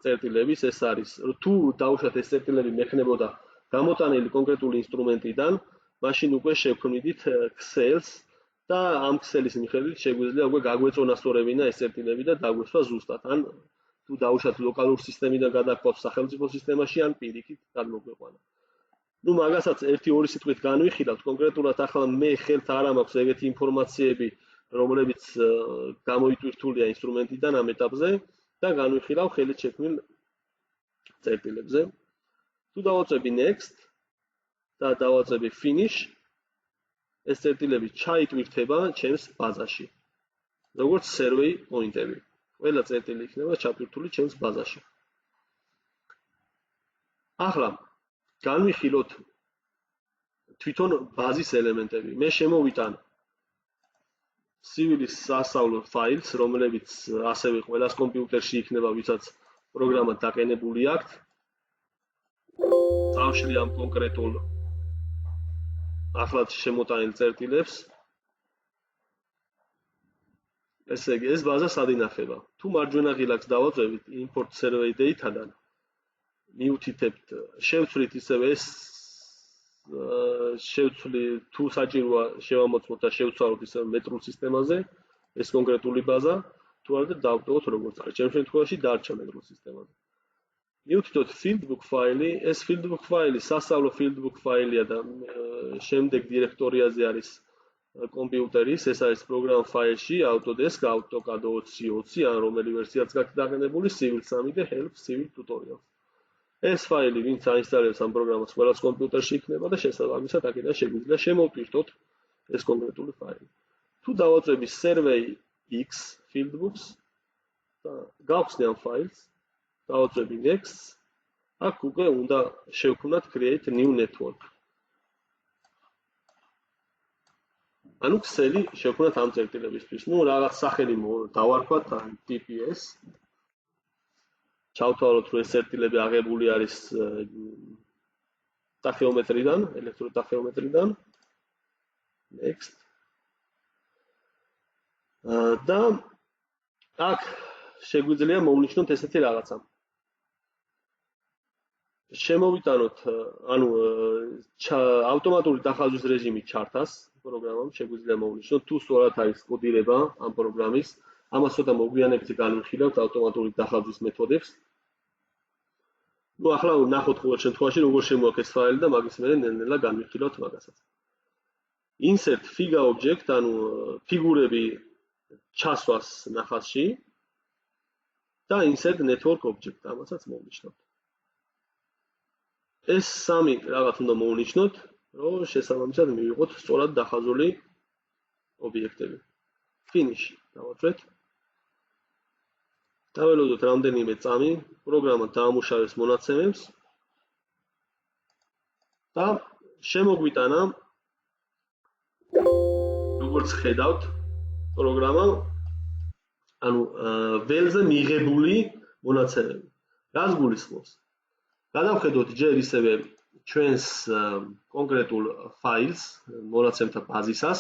წერტილების, ეს არის, თუ დავუშვათ ეს წერტილები მექნებოდა გამოტანილი კონკრეტული ინსტრუმენტიდან, მაშინ უკვე შევქმნიდით ქსელს და ამ ქსელის მიხედვით შეგვიძლია უკვე გაგვეწონასწორებინა ეს წერტილები და დაგვესვა ზუსტად, ან თუ დავუშვათ ლოკალურ სისტემიდან გადაგვყავს სახელმწიფო სისტემაში, ან პირიქით გადმოგვეყვანა. ნუ მაგასაც 1-2 სიტყვით განვიხილავთ, კონკრეტულად ახლა მე ხელთ არ მაქვს ეგეთი ინფორმაციები, რომლებიც გამოიტვირთულია ინსტრუმენტიდან ამ ეტაპზე და განვიხილავ ხელით შექმნილ წერტილებზე. თუ დავაწევი next და დავაწევი finish, ეს წერტილები ჩაიტვირთება ჩემს ბაზაში. როგორც survey პოინტები. ყველა წერტილი იქნება ჩატვირთული ჩემს ბაზაში. ახლა განვიხილოთ თვითონ ბაზის ელემენტები. მე შემოვიტან civilis სასწავლო ფაილს, რომლებიც ასევე ყველას კომპიუტერში იქნება, ვისაც პროგრამა დაყენებული აქვს. წავშლი ამ კონკრეტულ ახლად შემოტანილ წერტილებს. ესე იგი, ეს ბაზა სად ინახება? თუ მარჯვენა ღილაკს დავაწევით import survey data-დან, მივთითებთ, შევცვლით ისევ ეს შევცვლი თუ საჭიროა შევამოწმოთ და შევცვალოთ ისევ მეტრულ სისტემაზე ეს კონკრეტული ბაზა, თუ არა დავტოვოთ როგორც არის. ჩემ შემთხვევაში დარჩა მეტრულ სისტემაზე. მივთითოთ fieldbook ფაილი, ეს fieldbook ფაილი სასწავლო fieldbook ფაილია და შემდეგ დირექტორიაზე არის კომპიუტერის, ეს არის პროგრამ ფაილში Autodesk, AutoCAD 2020 ან რომელი ვერსიაც გაქვთ დაყენებული, Civil 3 და Help Civil Tutorials. ეს ფაილი, ვინც აინსტალებს ამ პროგრამას, ყველას კომპიუტერში იქნება და შესაბამისად აქედან შეგვიძლია შემოვტვირთოთ ეს კონკრეტული ფაილი. თუ დავაწევი survey x fieldbooks და გავხსნი ამ ფაილს, დავაწევი next, აქ უკვე უნდა შევქმნათ create new network. ანუ ქსელი შევქმნათ ამ წერტილებისთვის. ნუ რაღაც სახელი დავარქვათ TPS. ჩავთვალოთ, რომ ეს წერტილები აღებული არის ტახეომეტრიდან, ელექტროტახეომეტრიდან. Next. და აქ შეგვიძლია მოვნიშნოთ ესეთი რაღაცა. შემოვიტანოთ, ანუ ავტომატური დახაზვის რეჟიმი ჩართას პროგრამამ შეგვიძლია მოვნიშნოთ, თუ სწორად არის კოდირება ამ პროგრამის, ამას ცოტა მოგვიანებით განვიხილავთ ავტომატური დახაზვის მეთოდებს. ნუ ახლა ნახოთ ყოველ შემთხვევაში როგორ შემოაქვს ეს ფაილი და მაგის მერე ნელ-ნელა განვიხილავთ მაგასაც. Insert figure object, ანუ ფიგურები ჩასვას ნახაზში და insert network object, ამასაც მოვნიშნავთ. ეს სამი რაღაც უნდა მოვუნიშნოთ, რომ შესაბამისად მივიღოთ სწორად დახაზული ობიექტები. Finish დავაჭრეთ. დაველოდოთ რამდენიმე წამი, პროგრამა დაამუშავებს მონაცემებს და შემოგვიტანა როგორც ხედავთ პროგრამა ანუ ველზე მიღებული მონაცემები. რას გულისხმობს? გადავხედოთ ჯერ ისევე ჩვენს კონკრეტულ ფაილს, მონაცემთა ბაზისას.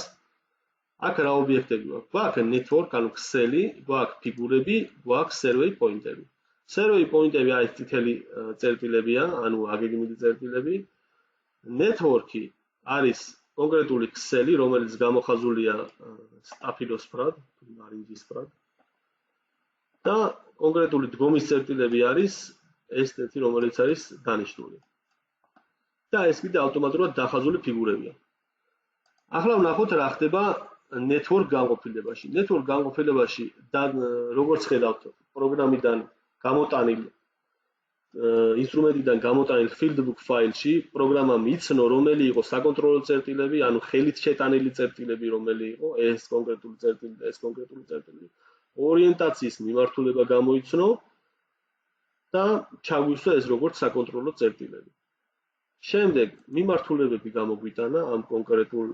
აქ რა ობიექტები გვაქვს? გვაქვს network, ანუ ქსელი, გვაქვს ფიგურები, გვაქვს survey point-ები. Survey point-ები არის წითელი წერტილებია, ანუ აგეგმილი წერტილები. Network-ი არის კონკრეტული ქსელი, რომელიც გამოხაზულია სტაფილოსფრად, მარინჯისფრად. და კონკრეტული დგომის წერტილები არის S1, რომელიც არის დანიშნული. და ეს კიდე ავტომატურად დახაზული ფიგურებია. ახლა ვნახოთ რა ხდება network განყოფილებაში. Network განყოფილებაში როგორც ხედავთ, პროგრამიდან გამოტანილ ინსტრუმენტიდან გამოტანილ fieldbook ფაილში პროგრამამ იცნო, რომელი იყო საკონტროლო წერტილები, ანუ ხელით შეტანილი წერტილები, რომელი იყო ეს კონკრეტული წერტილი და ეს კონკრეტული წერტილი. ორიენტაციის მიმართულება გამოიცნო და ჩაგვისვა ეს როგორც საკონტროლო წერტილები. შემდეგ მიმართულებები გამოგვიტანა ამ კონკრეტულ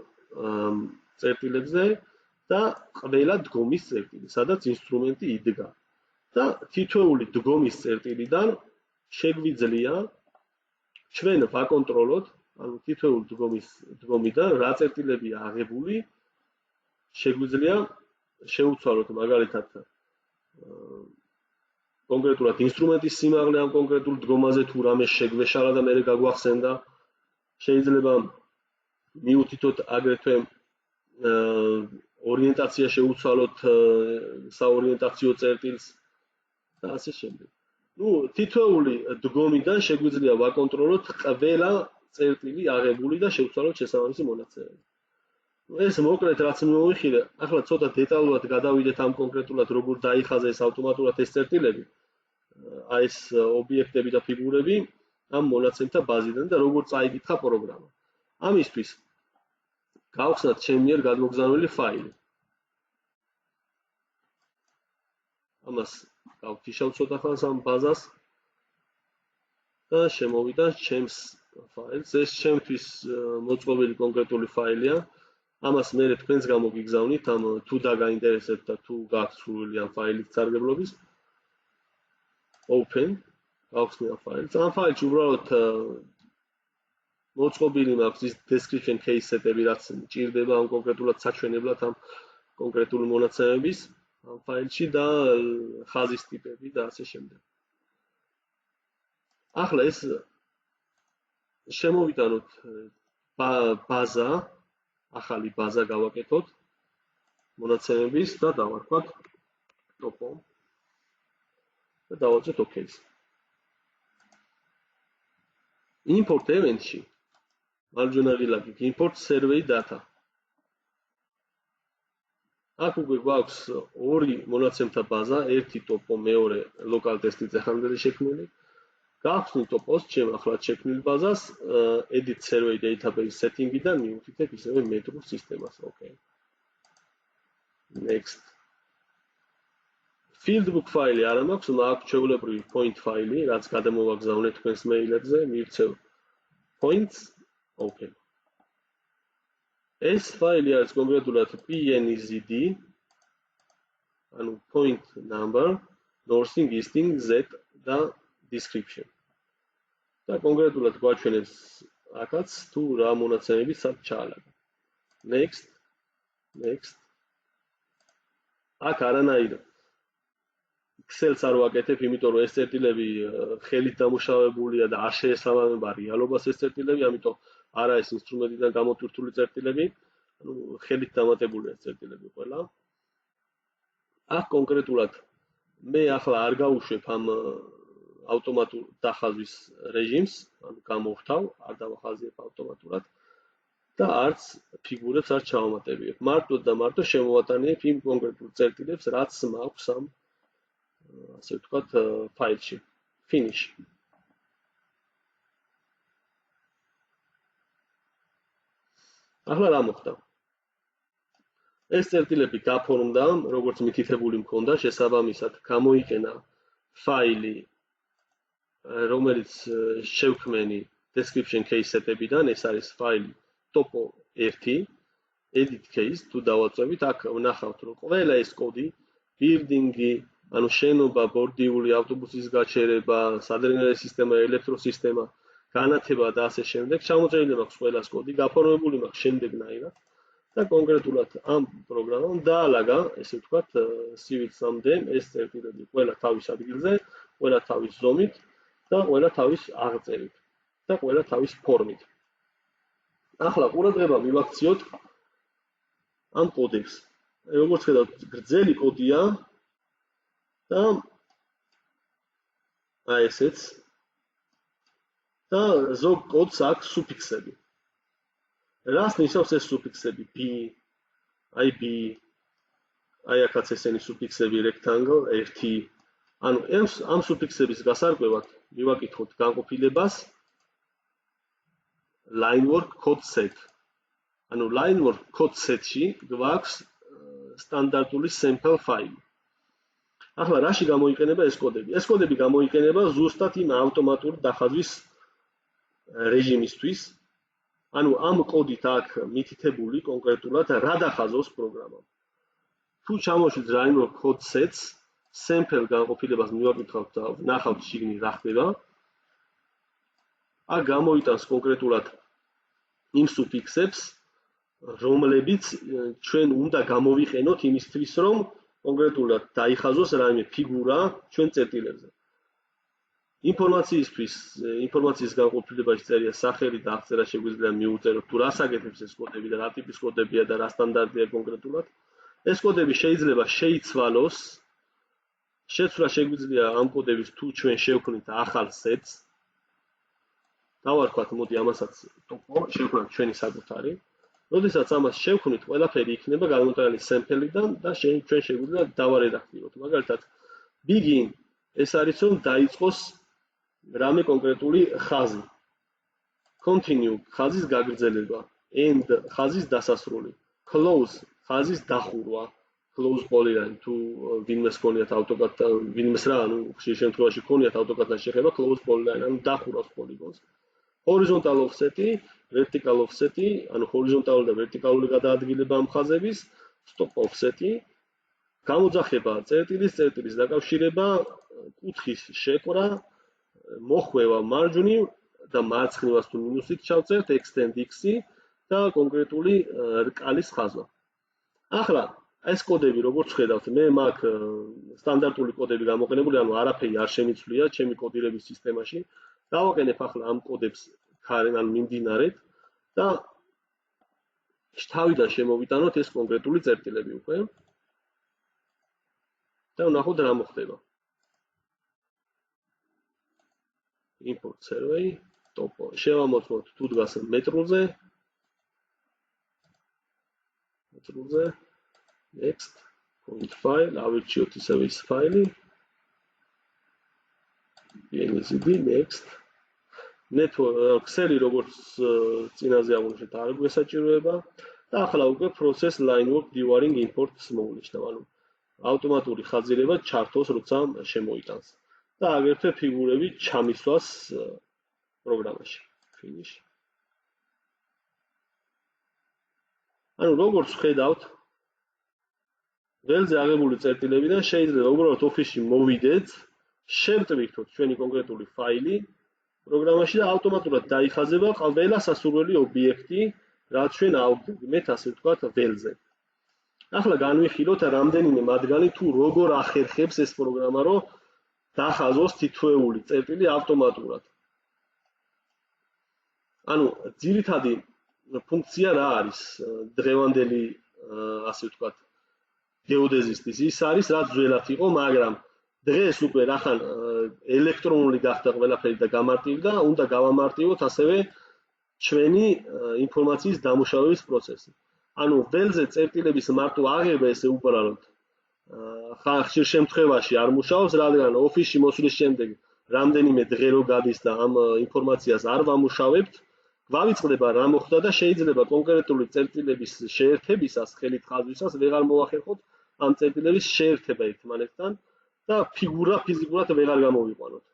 წერტილებზე და ყველა დგომის წერტილი, სადაც ინსტრუმენტი იდგა. და თითოეული დგომის წერტილიდან შეგვიძლია ჩვენ ვაკონტროლოთ, ანუ თითოეული დგომიდან რა წერტილებია აღებული, შეგვიძლია შევუცვალოთ მაგალითად კონკრეტულად ინსტრუმენტის სიმაღლე ამ კონკრეტულ დგომაზე თუ რამე შეგვეშალა და მერე გაგვახსენდა. შეიძლება მიუთითოთ აგრეთვე ორიენტაცია შევუცვალოთ საორიენტაციო წერტილს და ასე შემდეგ. თითოეული დგომიდან შეგვიძლია ვაკონტროლოთ ყველა წერტილი აღებული და შევცვალოთ შესაბამისი მონაცემები. ეს მოკლედ რაც მოვიხილე, ახლა ცოტა დეტალურად გადავიდეთ ამ კონკრეტულად როგორ დაიხაზა ეს ავტომატურად ეს წერტილები, ეს ობიექტები და ფიგურები ამ მონაცემთა ბაზიდან და როგორ წაიკითხა პროგრამა. ამისთვის გავხსნათ ჩემი მიერ გადმოგზავნილი ფაილი. ამას გავთიშავ ცოტა ხანს ამ ბაზას და შემოვიდა ჩემს ფაილს. ეს ჩემთვის მოწყობილი კონკრეტული ფაილია. ამას მე თქვენს გამოგიგზავნით, თუ დაგაინტერესებთ და თუ გაქვთ სურვილი ამ ფაილის სარგებლობის. Open, გავხსნი ამ ფაილს. ამ ფაილში უბრალოდ მოწყობილი მაქვს ის description case set-ები, რაც მჭირდება ამ კონკრეტულად საჩვენებლად ამ კონკრეტული მონაცემების ამ ფაილში და ხაზის ტიპები და ასე შემდეგ. ახლა ეს შემოვიტანოთ ბაზა, ახალი ბაზა გავაკეთოთ მონაცემების და დავარქვათ topo და დავაწყოთ OK-ს. Import event-ში მარჯვენა ღილაკით import survey data. აქ უკვე გვაქვს ორი მონაცემთა ბაზა, ერთი topo, მეორე local test-ზე ხანდელი შექმნილი. გავხსნით topos ჩემ ახლად შექმნილ ბაზას, edit survey database setting-დან მივუთითებ ისევე მეტრულ სისტემას. OK. Next. Fieldbook ფაილი არ მაქვს, მაქვს ჩვეულებრივი point ფაილი, რაც გადამოვაგზავნე თქვენს მეილებზე, მივცევ points, OK. ეს ფაილი არის კონკრეტულად PNZD, ანუ point number, northing, easting, Z და description. და კონკრეტულად გვაჩვენებს აქაც თუ რა მონაცემები სად ჩაალაგა. Next. აქ არანაირ Excel-ს არ ვაკეთებ, იმიტომ რომ ეს წერტილები ხელით დამუშავებულია და არ შეესაბამება რეალობას ეს წერტილები, ამიტომ არა ეს ინსტრუმენტიდან გამოტვირთული წერტილები, ანუ ხელით დამატებული ეს წერტილები ყველა. აქ კონკრეტულად მე ახლა არ გავუშვებ ამ ავტომატურ დახაზვის რეჟიმს, ანუ გამოვხთავ, არ დავახაზიებ ავტომატურად და არც ფიგურებს არ ჩავამატებიებ. მარტო და მარტო შემოვატანიებ იმ კონკრეტულ წერტილებს, რაც მაქვს ამ ასე ვთქვათ ფაილში. Finish. ახლა რა მოხდა? ეს წერტილები გაფორმდა, როგორც მითითებული მქონდა, შესაბამისად გამოიყენა ფაილი, რომელიც შევქმენი description case-ებიდან, ეს არის ფაილი topo1 edit case, თუ დავაწვევით, აქ ვნახავთ, რომ ყველა ეს კოდი, building-ი, ანუ შენობა, ბორდიული, ავტობუსის გაჩერება, სადრენალო სისტემა, ელექტროსისტემა, განათება და ასე შემდეგ, ჩამოწერილი მაქვს ყველას კოდი, გაფორმებული მაქვს შემდეგნაირად და კონკრეტულად ამ პროგრამამ დაალაგა, ესე ვთქვათ, civil-სამდე ეს წერტილები ყველა თავის ადგილზე, ყველა თავის ზომით და ყველა თავის აღწერით და ყველა თავის ფორმით. ახლა ყურადღება მივაქციოთ ამ კოდებს. როგორც ხედავთ, გრძელი კოდია და აი ესეც და ზოგ კოდს აქვს სუფიქსები. რას ნიშნავს ეს სუფიქსები? b, აი b, აი აქაც ესენი სუფიქსები rectangle 1. ანუ ამ სუფიქსების გასარკვევად მივაკითხოთ განყოფილებას linework code set. ანუ linework code set-ში გვაქვს სტანდარტული sample file. ახლა რაში გამოიყენება ეს კოდები? ეს კოდები გამოიყენება ზუსტად იმ ავტომატური დახაზვის რეჟიმისთვის. ანუ ამ კოდით აქ მითითებული კონკრეტულად რა დახაზოს პროგრამა. თუ ჩამოშვით linework code sets, sample განყოფილებას მივაკითხავთ და ვნახავთ შიგნით რა ხდება. აქ გამოიტანს კონკრეტულად იმ სუფიქსებს, რომლებიც ჩვენ უნდა გამოვიყენოთ იმისთვის, რომ კონკრეტულად დაიხაზოს რაიმე ფიგურა ჩვენ წერტილებზე. ინფორმაციის განყოფილებაში წერია სახელი და აღწერა შეგვიძლია მიუწეროთ, თუ რას აკეთებს ეს კოდები და რა ტიპის კოდებია და რა სტანდარტია კონკრეტულად. ეს კოდები შეიძლება შეიცვალოს. შეცვლა შეგვიძლია ამ კოდების თუ ჩვენ შევქმნით ახალ სეტს. დავარქვათ, მოდი ამასაც topo, შევქმნათ ჩვენი საკუთარი. როდესაც ამას შევქმნით, ყველაფერი იქნება გამოტანილი sample-დან და ჩვენ შეგვიძლია დავარედაქტიროთ. მაგალითად, begin ეს არის რომ დაიწყოს რამე კონკრეტული ხაზი. Continue ხაზის გაგრძელება, end ხაზის დასასრული, close ხაზის დახურვა. Close polyline თუ ვინმეს ქონიათ AutoCAD-თან, ვინმეს რა, ანუ ხშირ შემთხვევაში ქონიათ AutoCAD-თან შეხება close polyline, ანუ დახურავს პოლიგონს. Horizontal offset-ი, vertical offset-ი, ანუ ჰორიზონტალური და ვერტიკალური გადაადგილება ამ ხაზების, stop offset-ი, გამოძახება წერტილის დაკავშირება, კუთხის შეკვრა, მოხვევა მარჯვნივ და მარცხნივას თუ მინუსით ჩავწერთ, extend x-ი და კონკრეტული რკალის ხაზვა. ახლა ეს კოდები როგორც ხედავთ, მე მაგ სტანდარტული კოდები გამოყენებული, ანუ არაფერი არ შემიცვლია ჩემი კოდირების სისტემაში. დავაყენებ ახლა ამ კოდებს ქარენ მიმდინარედ და თავიდან შემოვიტანოთ ეს კონკრეტული წერტილები უკვე. და ვნახოთ რა მოხდება. import survey, topo. შევამოწმოთ თუ დგას მეტრულზე. Next, point file, ავირჩიოთ ისევ ის ფაილი. PNG, next. Excel-ი როგორც წინაზე აღვნიშნეთ არ გვესაჭიროება და ახლა უკვე process line work dewaring imports მოვნიშნავ, ანუ ავტომატური ხაზირება ჩართოს როცა შემოიტანს და აგრეთვე ფიგურები ჩამისვას პროგრამაში. Finish. ანუ როგორც ხედავთ, ველზე აღებული წერტილებიდან შეიძლება უბრალოდ Office-ში მოვიდეთ, შევტვირთოთ ჩვენი კონკრეტული ფაილი პროგრამაში და ავტომატურად დაიხაზება ყველა სასურველი ობიექტი, რაც ჩვენ ავგებთ, ასე ვთქვათ, ველზე. ახლა განვიხილოთ რამდენიმე მათგანი თუ როგორ ახერხებს ეს პროგრამა, რომ დახაზოს თითოეული წერტილი ავტომატურად. ანუ ძირითადი ფუნქცია რა არის დღევანდელი, ასე ვთქვათ, გეოდეზისტის? ის არის, რაც ძველად იყო, მაგრამ დღეს უკვე რახან ელექტრონული გახდა ყველაფერი და გამარტივდა, უნდა გავამარტივოთ ასევე ჩვენი ინფორმაციის დამუშავების პროცესი. ანუ ველზე წერტილების მარტო აღება ესე უბრალოდ ხშირ შემთხვევაში არ მუშაობს, რადგან Office-ში მოსვლის შემდეგ რამდენიმე დღე რო გადის და ამ ინფორმაციას არ ვამუშავებთ, გვავიწყდება რა მოხდა და შეიძლება კონკრეტული წერტილების შეერთებისას, ხელით ხაზვისას ვეღარ მოახერხოთ ამ წერტილების შეერთება ერთმანეთთან და ფიგურა ფიზიკურად ვეღარ გამოვიყვანოთ.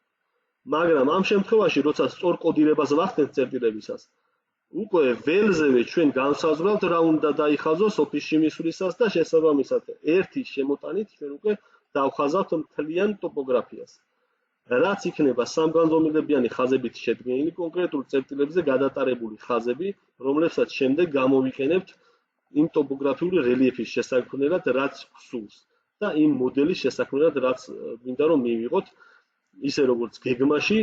მაგრამ ამ შემთხვევაში, როცა სწორ კოდირებას ვახდენთ წერტილებისას, უკვე ველზევე ჩვენ განსაზღვრავთ რა უნდა დაიხაზოს ოფისში მისვლისას და შესაბამისად ერთი შემოტანით ჩვენ უკვე დავხაზავთ მთლიან ტოპოგრაფიას. რაც იქნება სამგანზომილებიანი ხაზებით შედგენილი კონკრეტულ წერტილებზე გადატარებული ხაზები, რომლებსაც შემდეგ გამოვიყენებთ იმ ტოპოგრაფიული რელიეფის შესაქმნელად, რაც გვსურს და იმ მოდელის შესაქმნელად, რაც გვინდა რომ მივიღოთ, ისე როგორც გეგმაში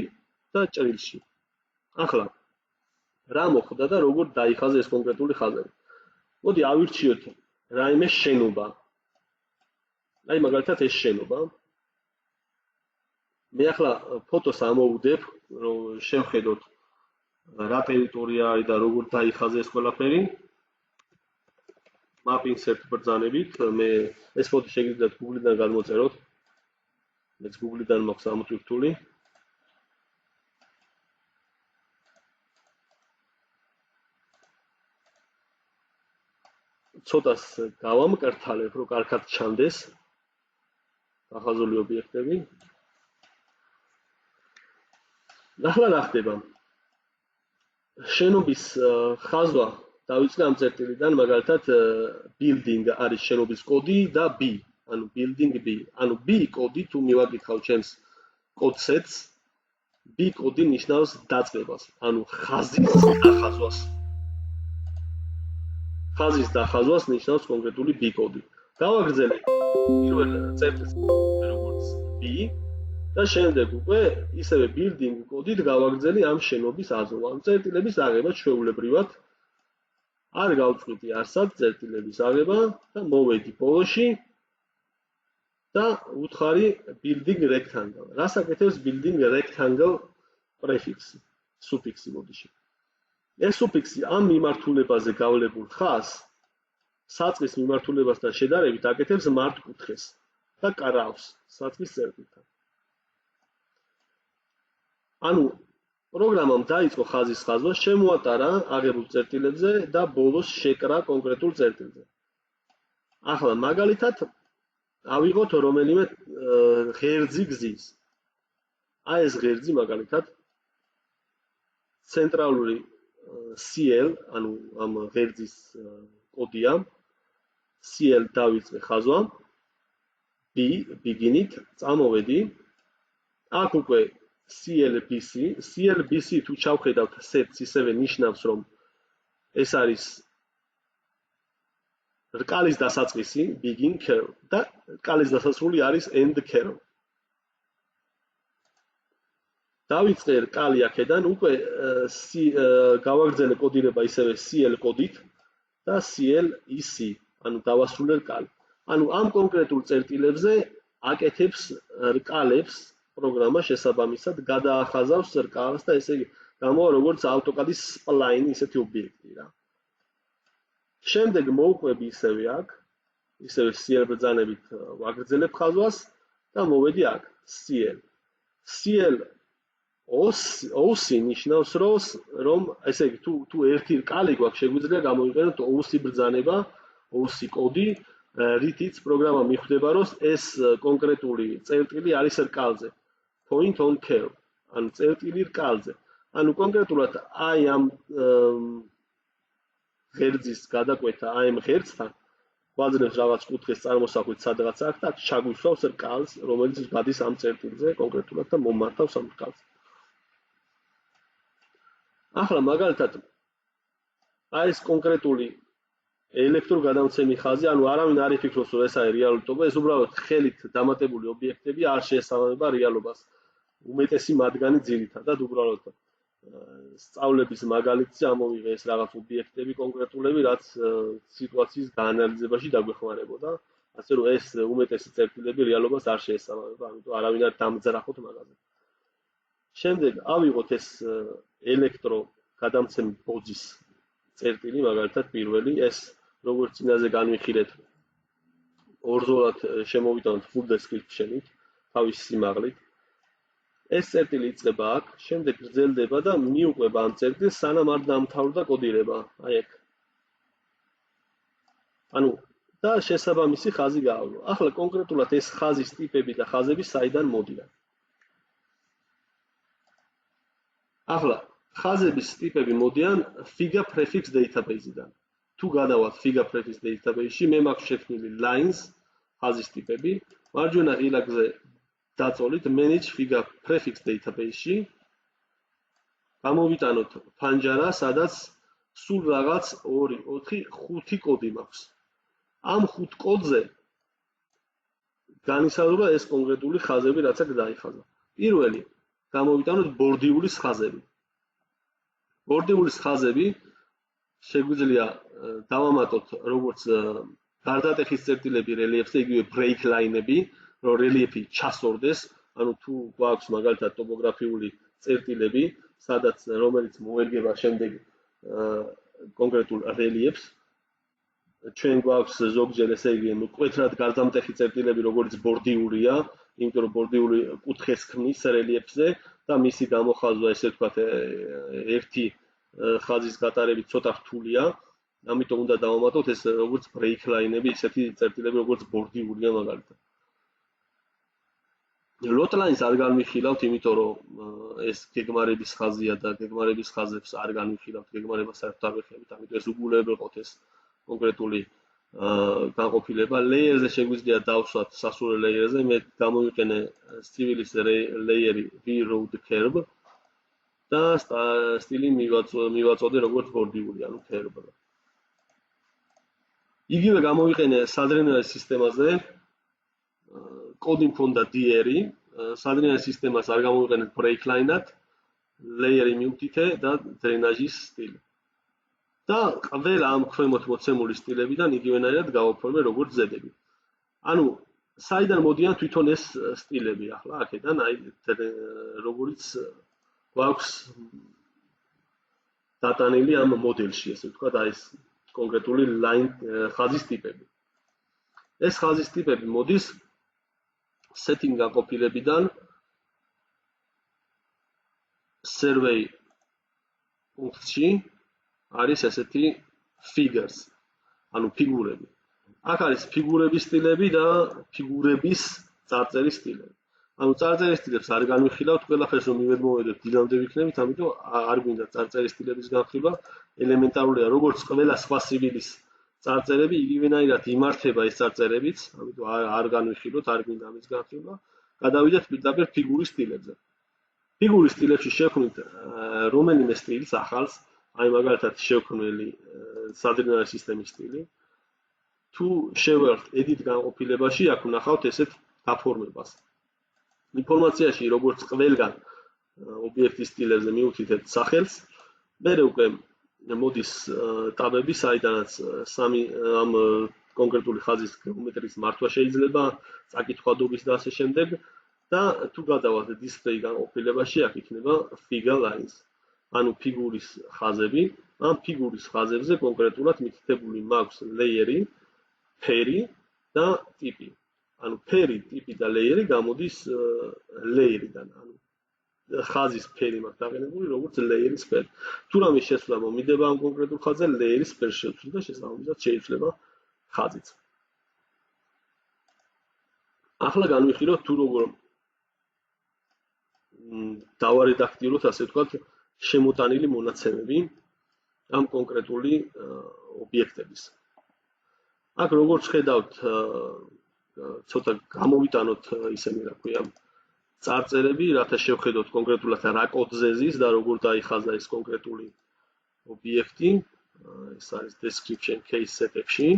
და ჭრილში. ახლა რა მოხდა და როგორ დაიხაზა ეს კონკრეტული ხაზები? მოდი ავირჩიოთ რაიმე შენობა. აი მაგალითად ეს შენობა. მე ახლა ფოტოს ამოვუდებ, რომ შევხედოთ რა ტერიტორია არის და როგორ დაიხაზა ეს ყველაფერი. Mapping set ბრძანებით, მე ეს ფოტო შეგიძლიათ Google-დან გადმოწეროთ. მეც Google-დან მაქვს ამოტვირთული. ცოტას გავამკრთალებ, რომ კარგად ჩანდეს დახაზული ობიექტები. ახლა რა ხდება? შენობის ხაზვა დავიწყე ამ წერტილიდან, მაგალითად building არის შენობის კოდი და B, ანუ building B. ანუ B კოდი თუ მივაკითხავ ჩემს კოდსეტს, B კოდი ნიშნავს დაწყებას, ანუ ხაზის დახაზვას. ხაზის დახაზვას ნიშნავს კონკრეტული B კოდი. გავაგრძელე პირველ წერტილს როგორც B და შემდეგ უკვე ისევე building კოდით გავაგრძელი ამ შენობის აზრვა. ამ წერტილების აღება ჩვეულებრივად არ გავწყვიტი არსად წერტილების აღება და მოვედი ბოლოში და უთხარი building rectangle. რას აკეთებს building rectangle პრეფიქსი, სუფიქსი მოდიში. ეს სუფიქსი ამ მიმართულებაზე გავლებულ ხაზს საწყის მიმართულებასთან შედარებით აკეთებს მართკუთხედს და კარავს საწყის წერტილთან. ანუ პროგრამამ დაიწყო ხაზის ხაზვა, შემოატარა აღებულ წერტილებზე და ბოლოს შეკრა კონკრეტულ წერტილზე. ახლა მაგალითად ავიღოთ რომელიმე ღერძი გზის. აი ეს ღერძი მაგალითად ცენტრალური CL, ანუ ამ ღერძის კოდია. CL დავიწყე ხაზვა. B beginning წამოვედი. აქ უკვე CLBC თუ ჩავხედავთ sets ისევე ნიშნავს რომ ეს არის რკალის დასაწყისი begin curve და რკალის დასასრული არის end curve. დავიწყე რკალი აქედან უკვე გავაგრძელე კოდირება ისევე CL კოდით და CLEC, ანუ დავასრულე რკალი. ანუ ამ კონკრეტულ წერტილებზე აკეთებს რკალებს პროგრამა შესაბამისად გადაახაზავს რკალს და ესე იგი გამოვა როგორც AutoCAD-ის spline ისეთი ობიექტი რა. შემდეგ მოვყვები ისევე აქ, ისევე CL ბრძანებით ვაგრძელებ ხაზვას და მოვედი აქ CL. CL OC ნიშნავს რომ ესე იგი თუ ერთი რკალი გვაქვს შეგვიძლია გამოვიყენოთ OC ბრძანება, OC კოდი, რითიც პროგრამა მიხვდება რომ ეს კონკრეტული წერტილი არის რკალზე. Point on curve, ანუ წერტილი რკალზე. ანუ კონკრეტულად აი ამ ღერძის გადაკვეთა აი ამ ღერძთან გვაძლევს რაღაც კუთხეს წარმოსახვით სადღაც აქ და ჩაგვისვავს რკალს, რომელიც გადის ამ წერტილზე კონკრეტულად და მომართავს ამ რკალს. ახლა მაგალითად აი ეს კონკრეტული ელექტროგადამცემი ხაზი, ანუ არავინ არ იფიქროს რომ ეს არის რეალური ტოპო, ეს უბრალოდ ხელით დამატებული ობიექტები არ შეესაბამება რეალობას. უმეტესი მათგანი ძირითადად უბრალოდ სწავლების მაგალითზე ამოვიღე ეს რაღაც ობიექტები კონკრეტულები, რაც სიტუაციის გაანალიზებაში დაგვეხმარებოდა. ასე რომ ეს უმეტესი წერტილები რეალობას არ შეესაბამება, ამიტომ არავინ არ დამძრახოთ მაგაზე. შემდეგ ავიღოთ ეს ელექტროგადამცემი ბოძის წერტილი, მაგალითად პირველი, ეს როგორც წინაზე განვიხილეთ, ორ ზოლად შემოვიტანოთ full description-ით, თავის სიმაღლით. ეს წერტილი იწყება აქ, შემდეგ გრძელდება და მიუყვება ამ წერტილს, სანამ არ დამთავრდა კოდირება. აი ეგ. ანუ და შესაბამისი ხაზი გაავლო. ახლა კონკრეტულად ეს ხაზის ტიპები და ხაზები საიდან მოდიან? ახლა ხაზების ტიპები მოდიან figure prefix database-დან. თუ გადავალთ figure prefix database-ში, მე მაქვს შექმნილი lines ხაზის ტიპები, მარჯვენა ღილაკზე დაწოლით manage figure prefix database-ში. გამოვიტანოთ ფანჯარა, სადაც სულ რაღაც 2, 4, 5 კოდი მაქვს. ამ 5 კოდზე განისაზღვრა ეს კონკრეტული ხაზები, რაც აქ დაიხაზა. პირველი გამოვიტანოთ ბორდიულის ხაზები. ბორდიულის ხაზები შეგვიძლია დავამატოთ როგორც გარდატეხის წერტილები რელიეფზე, იგივე break line-ები, რომ რელიეფი ჩასორდეს, ანუ თუ გვაქვს მაგალითად ტოპოგრაფიული წერტილები, სადაც რომელიც მოერგება შემდეგ კონკრეტულ რელიეფს, ჩვენ გვაქვს ზოგჯერ ესე იგი მკვეთრად გარდამტეხი წერტილები, როგორც ბორდიულია, იმიტომ რომ ბორდიული კუთხეს ქმნის რელიეფზე და მისი გამოხაზვა, ესე ვთქვათ, ერთი ხაზის გატარებით ცოტა რთულია, ამიტომ უნდა დავამატოთ ეს როგორც break line-ები, ისეთი წერტილები, როგორც ბორდიულია მაგალითად. Lot lines არ განვიხილავთ, იმიტომ რომ ეს გეგმარების ხაზია და გეგმარების ხაზებს არ განვიხილავთ, გეგმარებას საერთოდ არ ვეხებით, ამიტომ ეს უგულებელყოთ ეს კონკრეტული განყოფილება. Layer-ზე შეგვიძლია დავსვათ სასურველ layer-ზე, მე გამოვიყენე სტილის layer-ი V-road curve და სტილი მივაწოდე როგორც ბორდიული, ანუ curve. იგივე გამოვიყენე სადრენალ სისტემაზე, კოდი მქონდა DR-ი, სადრენალ სისტემას არ გამოვიყენეთ break line-ად, layer-ი მივდითე და დრენაჟის სტილი. და ყველა ამ ქვემოთ მოცემული სტილებიდან იგივენაირად გავაფორმე როგორც ზედები. ანუ საიდან მოდიან თვითონ ეს სტილები ახლა აქედან, აი როგორც გვაქვს დატანილი ამ მოდელში, ესე ვთქვათ, აი ეს კონკრეტული line ხაზის ტიპები. ეს ხაზის ტიპები მოდის setting განყოფილებიდან survey ფუნქციაში არის ესეთი figures, ანუ ფიგურები. აქ არის ფიგურების სტილები და ფიგურების წარწერის სტილები. ანუ წარწერის სტილებს არ განვიხილავთ, ყველაფერს რომ მივედმოვედეთ, დილამდე ვიქნებით, ამიტომ არ გვინდა წარწერის სტილების განხილვა. ელემენტარულია, როგორც ყველა სხვა სივილის წარწერები, იგივენაირად იმართება ეს წარწერებიც, ამიტომ არ განვიხილოთ, არ გვინდა ამის განხილვა. გადავიდეთ პირდაპირ ფიგურის სტილებზე. ფიგურის სტილებში შევქმნით რომელიმე სტილს ახალს, აი მაგალითად შევქმნილი სადრენალ სისტემის სტილი. თუ შევერთ edit განყოფილებაში, აქ ვნახავთ ესეთ გაფორმებას. ინფორმაციაში როგორც ყველგან ობიექტის სტილებზე მივუთითეთ სახელს, მერე უკვე მოდის ტაბები, საიდანაც სამი ამ კონკრეტული ხაზის გეომეტრიის მართვა შეიძლება, წაკითხვადობის და ასე შემდეგ და თუ გადავალთ display განყოფილებაში, აქ იქნება figure lines. ანუ ფიგურის ხაზები, ამ ფიგურის ხაზებზე კონკრეტულად მითითებული მაქვს layer-ი, ფერი და ტიპი. ანუ ფერი, ტიპი და layer-ი გამოდის layer-დან, ანუ ხაზის ფერი მაქვს დაყენებული, როგორც layer-ის ფერი. თუ რამე შეცვლა მომიდება ამ კონკრეტულ ხაზზე, layer-ის ფერს შევცვლით და შესაბამისად შეიძლება ხაზიც. ახლა განვიხილოთ თუ როგორ დავარედაქტიროთ, ასე ვთქვათ, შემოტანილი მონაცემები ამ კონკრეტული ობიექტების. აქ როგორც ხედავთ, ცოტა გამოვიტანოთ ისინი, რა ქვია, წარწერები, რათა შევხედოთ კონკრეტულად რა კოდზე ზის და როგორ დაიხაზა ეს კონკრეტული ობიექტი. ეს არის description case set-ებში,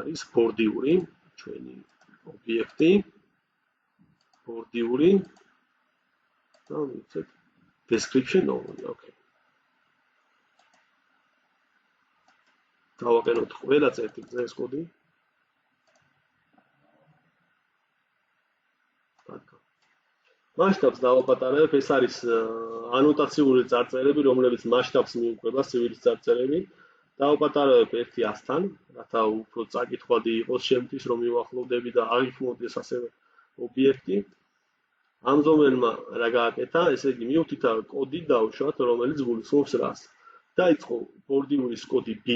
არის ბორდიული ჩვენი ობიექტი, ბორდიული და ვიცით description only, okay. დავაყენოთ ყველა წერტილზე ეს კოდი. მასშტაბს დავაპატარებ, ეს არის ანოტაციური წარწერები, რომლებიც მასშტაბს მიუყვება სივილის წარწერები. დავაპატარებ 100-თან, რათა უფრო წაკითხვადი იყოს შემთთვის, რომ მივახლოვდები და აღიქმოვდეს ასევე ობიექტი. ამ ზომერმა რა გააკეთა, ესე იგი მიუთითა კოდი დავუშვათ, რომელიც გულისხმობს რას. დაიწყო ბორდიულის კოდი B,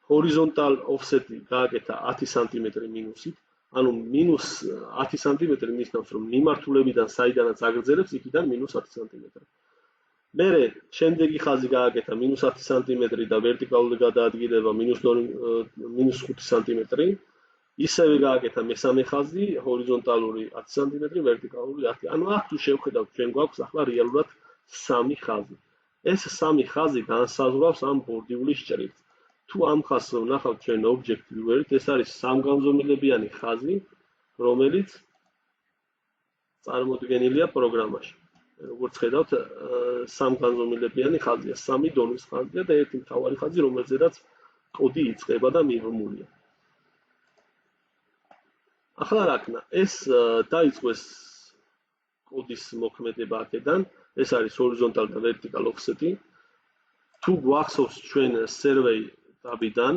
ჰორიზონტალ ოფსეტი გააკეთა 10 სანტიმეტრი მინუსით, ანუ მინუს 10 სანტიმეტრი ნიშნავს, რომ მიმართულებიდან საიდანაც აგრძელებს, იქიდან მინუს 10 სანტიმეტრი. მერე შემდეგი ხაზი გააკეთა მინუს 10 სანტიმეტრი და ვერტიკალური გადაადგილება მინუს 5 სანტიმეტრი. ისევე გააკეთა მესამე ხაზი, ჰორიზონტალური 10 სანტიმეტრი, ვერტიკალური 10. ანუ აქ თუ შევხედავთ, ჩვენ გვაქვს ახლა რეალურად 3 ხაზი. ეს 3 ხაზი განსაზღვრავს ამ ბორდიულის ჭრილს. თუ ამ ხაზს ვნახავთ ჩვენ ობიექტ viewer-ით, ეს არის სამგანზომილებიანი ხაზი, რომელიც წარმოდგენილია პროგრამაში. როგორც ხედავთ, სამგანზომილებიანი ხაზია, 3 დონის ხაზია და ერთი მთავარი ხაზი, რომელზედაც კოდი იწყება და მიღმულია. ახლა რა ქნა, ეს დაიწყოს კოდის მოქმედება აქედან, ეს არის ჰორიზონტალ და ვერტიკალ ოფსეტი. თუ გვახსოვს ჩვენ survey tabიდან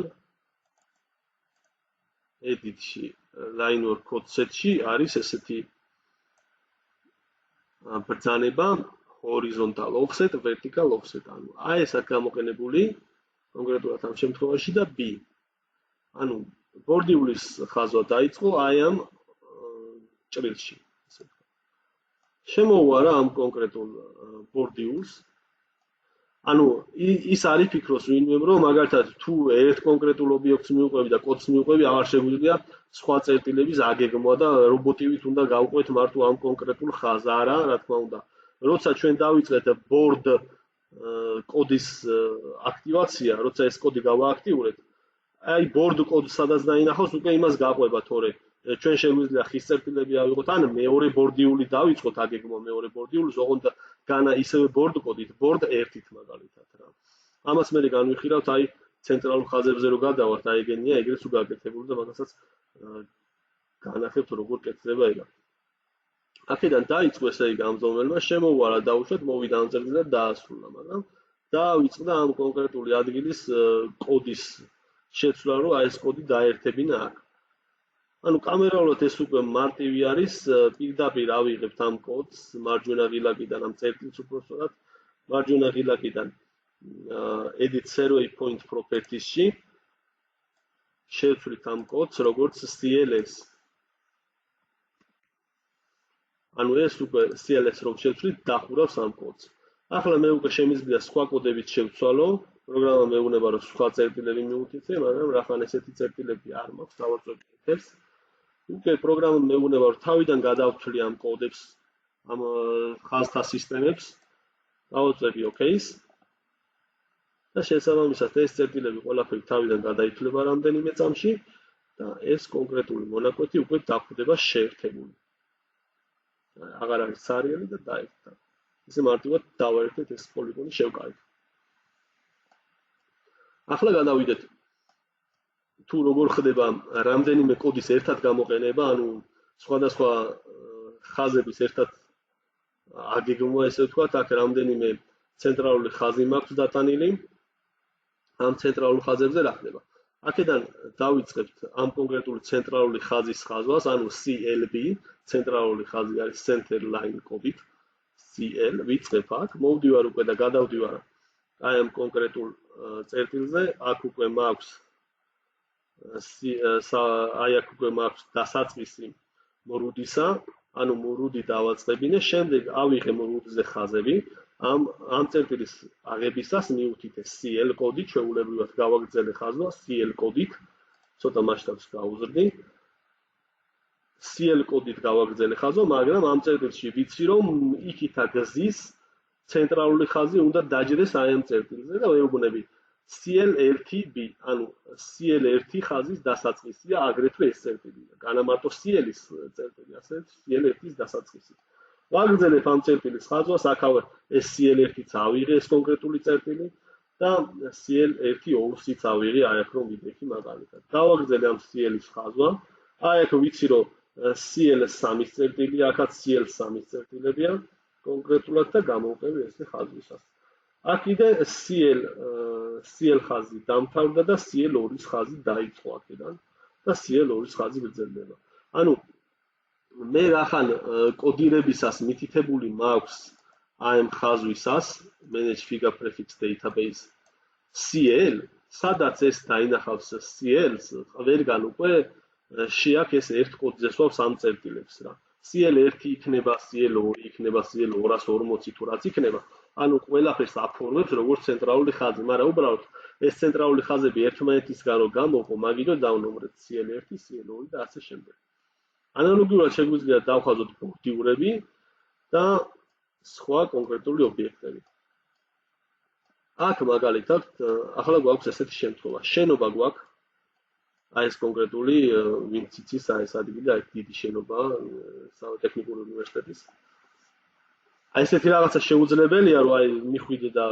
edit-ში, line work code set-ში არის ესეთი ბრძანება horizontal offset, vertical offset. ანუ ეს აქ გამოყენებული კონკრეტულად ამ შემთხვევაში და B. ანუ ბორდიულის ხაზვა დაიწყო აი ამ ჭრილში. შემოუვა რა ამ კონკრეტულ ბორდიულს. ანუ ის არის ფიქრობს ვინმე რომ მაგალითად თუ ერთ კონკრეტულ ობიექტს მიუყვები და კოდს მიუყვები, აღარ შეგვიძლია სხვა წერტილების აგეგმვა და რობოტივით უნდა გავყვეთ მარტო ამ კონკრეტულ ხაზს. არა, რა თქმა უნდა. როცა ჩვენ დავიწყეთ board კოდის აქტივაცია, როცა ეს კოდი გავააქტიურებთ, აი board კოდს სადაც დაინახავს, უკვე იმას გაყვება, თორე ჩვენ შეგვიძლია ხის წერტილები ავიღოთ, ან მეორე ბორდიული დავიწყოთ აგეგმვა მეორე ბორდიულის, ოღონდ განა ისევე board კოდით, board 1-ით მაგალითად რა. ამას მე განვიხილავთ აი ცენტრალურ ხაზებზე რო გადავართ, აი ეგენია, ეგრეც თუ გაკეთებული და მაგასაც განახებთ როგორ კეთდება ეგა. აქედან დაიწყო ესე იგი ამ ზომერმა, შემოუარა დაუშვათ, მოვიდა ამ წერტილზე და დაასრულა, მაგრამ დაავიწყდა ამ კონკრეტული ადგილის კოდის შეცვლა, რომ აი ეს კოდი დაერთებინა აქ. ანუ კამერალურად ეს უკვე მარტივი არის, პირდაპირ ავიღებთ ამ კოდს მარჯვენა ღილაკიდან ამ წერტილს უბრალოდ მარჯვენა ღილაკიდან edit survey point properties-ში შევცვლით ამ კოდს როგორც CLS. ანუ ეს უკვე CLS რომ შევცვლით დახურავს ამ კოდს. ახლა მე უკვე შემიძლია სხვა კოდებით შევცვალო, პროგრამა მეუბნება რომ სხვა წერტილები მიუთითე, მაგრამ რახან ესეთი წერტილები არ მაქვს, დავაწვევი ეთერს. უკვე პროგრამა მეუბნება რომ თავიდან გადავთვლი ამ კოდებს, ამ ხაზთა სისტემებს, დავაწვევი OK-ს. და შესაბამისად ეს წერტილები ყველაფერი თავიდან გადაითვლება რამდენიმე წამში და ეს კონკრეტული მონაკვეთი უკვე დახვდება შეერთებული. აღარ არის სარიელი და დაერთდა. ისე მარტივად დავაერთეთ ეს პოლიგონი შევკარით. ახლა გადავიდეთ თუ როგორ ხდება რამდენიმე კოდის ერთად გამოყენება, ანუ სხვადასხვა ხაზების ერთად აგეგმვა, ესე ვთქვათ, აქ რამდენიმე ცენტრალური ხაზი მაქვს დატანილი. ამ ცენტრალურ ხაზებზე რა ხდება? აქედან დავიწყებთ ამ კონკრეტული ცენტრალური ხაზის ხაზვას, ანუ CLB, ცენტრალური ხაზი არის center line კოდით, CL, ვიწყებ აქ, მოვდივარ უკვე და გადავდივარ აი ამ კონკრეტულ წერტილზე, აქ უკვე მაქვს აქ უკვე მაქვს დასაწყისი მრუდისა, ანუ მრუდი დავაწყებინე, შემდეგ ავიღე მრუდზე ხაზები, ამ წერტილის აღებისას მიუთითე CL კოდი, ჩვეულებრივად გავაგრძელე ხაზვა CL კოდით, ცოტა მასშტაბს გავუზრდი. CL კოდით გავაგრძელე ხაზვა, მაგრამ ამ წერტილში ვიცი რომ იქითა გზის ცენტრალური ხაზი უნდა დაჯდეს აი ამ წერტილზე და ვეუბნები CL1B, ანუ CL1 ხაზის დასაწყისია აგრეთვე ეს წერტილი. განა მარტო CL-ის წერტილი, ასე CL1-ის დასაწყისი. ვაგრძელებ ამ წერტილის ხაზვას, აქავე ეს CL1-იც ავიღე ეს კონკრეტული წერტილი და CL1-2-იც ავიღე, აი აქ რომ ვიდექი მაგალითად. დავაგრძელე ამ CL-ის ხაზვა, აი აქ ვიცი რომ CL3-ის წერტილი, აქაც CL3-ის წერტილებია კონკრეტულად და გამოვყევი ესე ხაზვისას. აქ კიდე CL ხაზი დამთავრდა და CL2-ის ხაზი დაიწყო აქედან და CL2-ის ხაზი გრძელდება. ანუ მე რახან კოდირებისას მითითებული მაქვს ამ ხაზვისას manage figure prefix database CL სადაც ეს დაინახავს CL-ს ყველგან უკვე შეაქ ეს ერთ კოდზე სვავს ამ წერტილებს რა CL1 იქნება CL2 იქნება CL240 თუ რაც იქნება ანუ ყველაფერს აფორმებს როგორც ცენტრალური ხაზი მაგრამ უბრალოდ ეს ცენტრალური ხაზები ერთმანეთისგან რო გამოყო მაგითო დავნომრეთ CL1 CL2 და ასე შემდეგ ანალოგიურად შეგვიძლია დავხაზოთ ბორდიურები და სხვა კონკრეტული ობიექტები. აქ მაგალითად, ახლა გვაქვს ესეთი შემთხვევა. შენობა გვაქვს. აი ეს კონკრეტული ვინც იცის აი ეს ადგილი, აი დიდი შენობა ტექნიკური უნივერსიტეტის. აი ესეთი რაღაცა შეუძლებელია, რომ აი მიხვიდე და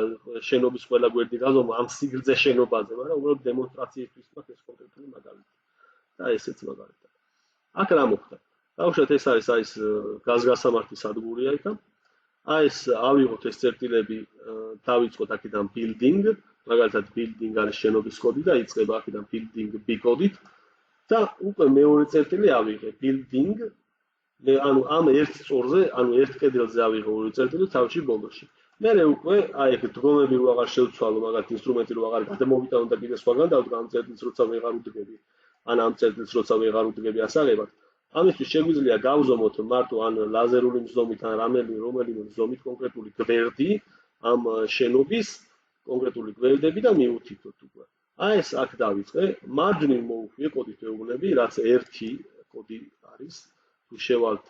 შენობის ყველა გვერდი გაზომო ამ სიგრძე შენობაზე, მაგრამ უბრალოდ დემონსტრაციისთვის მაქვს ეს კონკრეტული მაგალითი. და ესეც მაგალითად. აქ რა მოხდა? დავუშვათ ეს არის აი ეს გაზგასამართი სადგურია იქა. აი ეს ავიღოთ ეს წერტილები დავიწყოთ აქედან building, მაგალითად building არის შენობის კოდი და იწყება აქედან building B კოდით და უკვე მეორე წერტილი ავიღე building ანუ ამ ერთ წორზე, ანუ ერთ კედელზე ავიღე ორი წერტილი თავში ბოლოში. მერე უკვე აი ეგ დგომები რო აღარ შევცვალო, მაგალითად ინსტრუმენტი რო აღარ გადამოვიტანო და კიდე სხვაგან დავდგა ამ წერტილს როცა ვეღარ უდგები. ან ამ წერტილს როცა ვეღარ უდგები ასაღებად. ამისთვის შეგვიძლია გავზომოთ მარტო ან ლაზერული მზომით ან რომელიმე მზომით კონკრეტული გვერდი ამ შენობის კონკრეტული გვერდები და მიუთითოთ უკვე. აი ეს აქ დავიწყე, მარჯვნივ მოუხვიე კოდით ვეუბნები, რაც ერთი კოდი არის. თუ შევალთ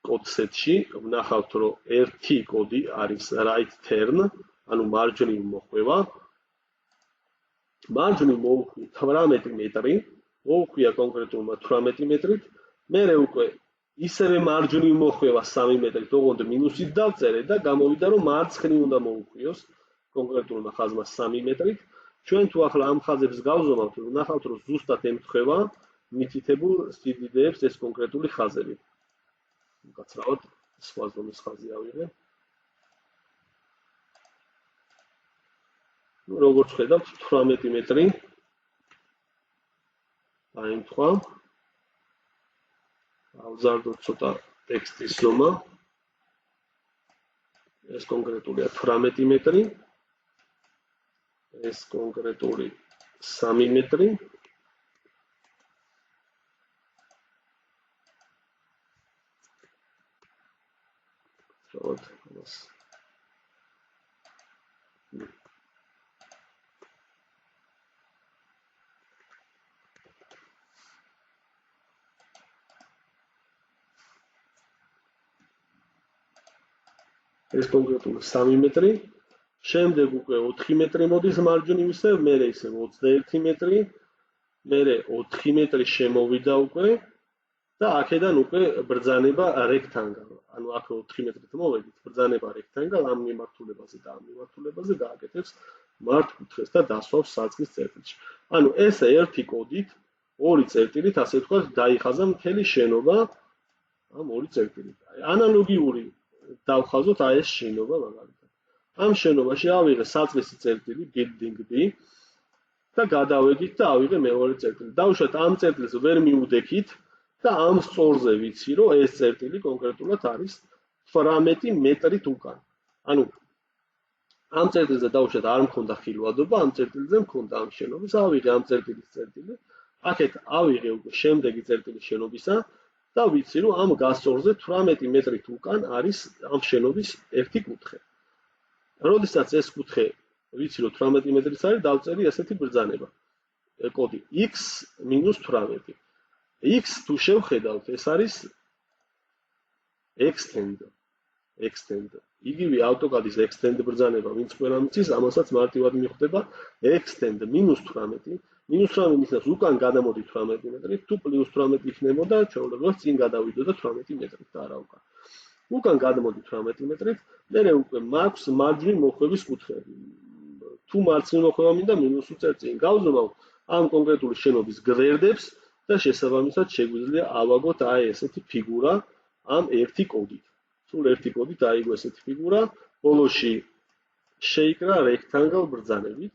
კოდ სეტში, ვნახავთ რომ ერთი კოდი არის right turn, ანუ მარჯვნივ მოხვევა. მარჯვნივ მოუხვიე 18 მეტრი. მოუხვია კონკრეტულმა 18 მეტრით, მერე უკვე ისევე მარჯვნივ მოხვევა 3 მეტრით, ოღონდ მინუსით დავწერე და გამოვიდა რომ მარცხნივ უნდა მოუხვიოს კონკრეტულმა ხაზმა 3 მეტრით. ჩვენ თუ ახლა ამ ხაზებს გავზომავთ, ვნახავთ რომ ზუსტად ემთხვევა მითითებულ სიდიდეებს ეს კონკრეტული ხაზები. უკაცრავად სხვა ზომის ხაზი ავიღე. ნუ როგორც ხედავთ 18 მეტრი აიმთხვა. ავზარდოთ ცოტა ტექსტის ზომა. ეს კონკრეტულია 18 მეტრი. ეს კონკრეტული 3 მეტრი. სწორად ამას ეს კონკრეტული 3 მეტრი, შემდეგ უკვე 4 მეტრი მოდის მარჯვნივისე, მერე ისე 21 მეტრი, მერე 4 მეტრი შემოვიდა უკვე და აქედან უკვე ბრძანება rectangle. ანუ აქ 4 მეტრით მოვედით, ბრძანება rectangle ამ მიმართულებაზე და ამ მიმართულებაზე გააკეთებს მართკუთხედს და დასვავს საწყის წერტილში. ანუ ეს ერთი კოდით, ორი წერტილით, ასე ვთქვათ, დაიხაზა მთელი შენობა ამ ორი წერტილით. ანალოგიური დავხაზოთ აი ეს შენობა მაგალითად. ამ შენობაში ავიღე საწყისი წერტილი building B და გადავედით და ავიღე მეორე წერტილი. დავუშვათ ამ წერტილს ვერ მიუდექით და ამ სწორზე ვიცი რომ ეს წერტილი კონკრეტულად არის 18 მეტრით უკან. ანუ ამ წერტილზე დავუშვათ არ მქონდა ხილვადობა, ამ წერტილზე მქონდა ამ შენობის, ავიღე ამ წერტილის წერტილი. აქეთ ავიღე უკვე შემდეგი წერტილი შენობისა და ვიცი რომ ამ გასწორზე 18 მეტრით უკან არის ამ შენობის ერთი კუთხე. როდესაც ეს კუთხე ვიცი რომ 18 მეტრიც არის, დავწერი ესეთი ბრძანება. კოდი x-18. x თუ შევხედავთ, ეს არის extend. იგივე AutoCAD-ის extend ბრძანება, ვინც ყველა მიცის, ამასაც მარტივად მიხვდება extend -18. -18 ნიშნავს უკან გადამოდი 18 მეტრით, თუ +18 იქნებოდა, ჩვეულებრივად წინ გადავიდოდა 18 მეტრით და არა უკან. უკან გადამოდი 18 მეტრით, მერე უკვე მაქვს მარჯვნივ მოხვევის კუთხეები. თუ მარცხნივ მოხვევა მინდა, მინუს უწერ წინ. გავზომავ ამ კონკრეტული შენობის გვერდებს და შესაბამისად შეგვიძლია ავაგოთ აი ესეთი ფიგურა ამ ერთი კოდით. სულ ერთი კოდით აიგო ესეთი ფიგურა, ბოლოში შეიკრა rectangle ბრძანებით.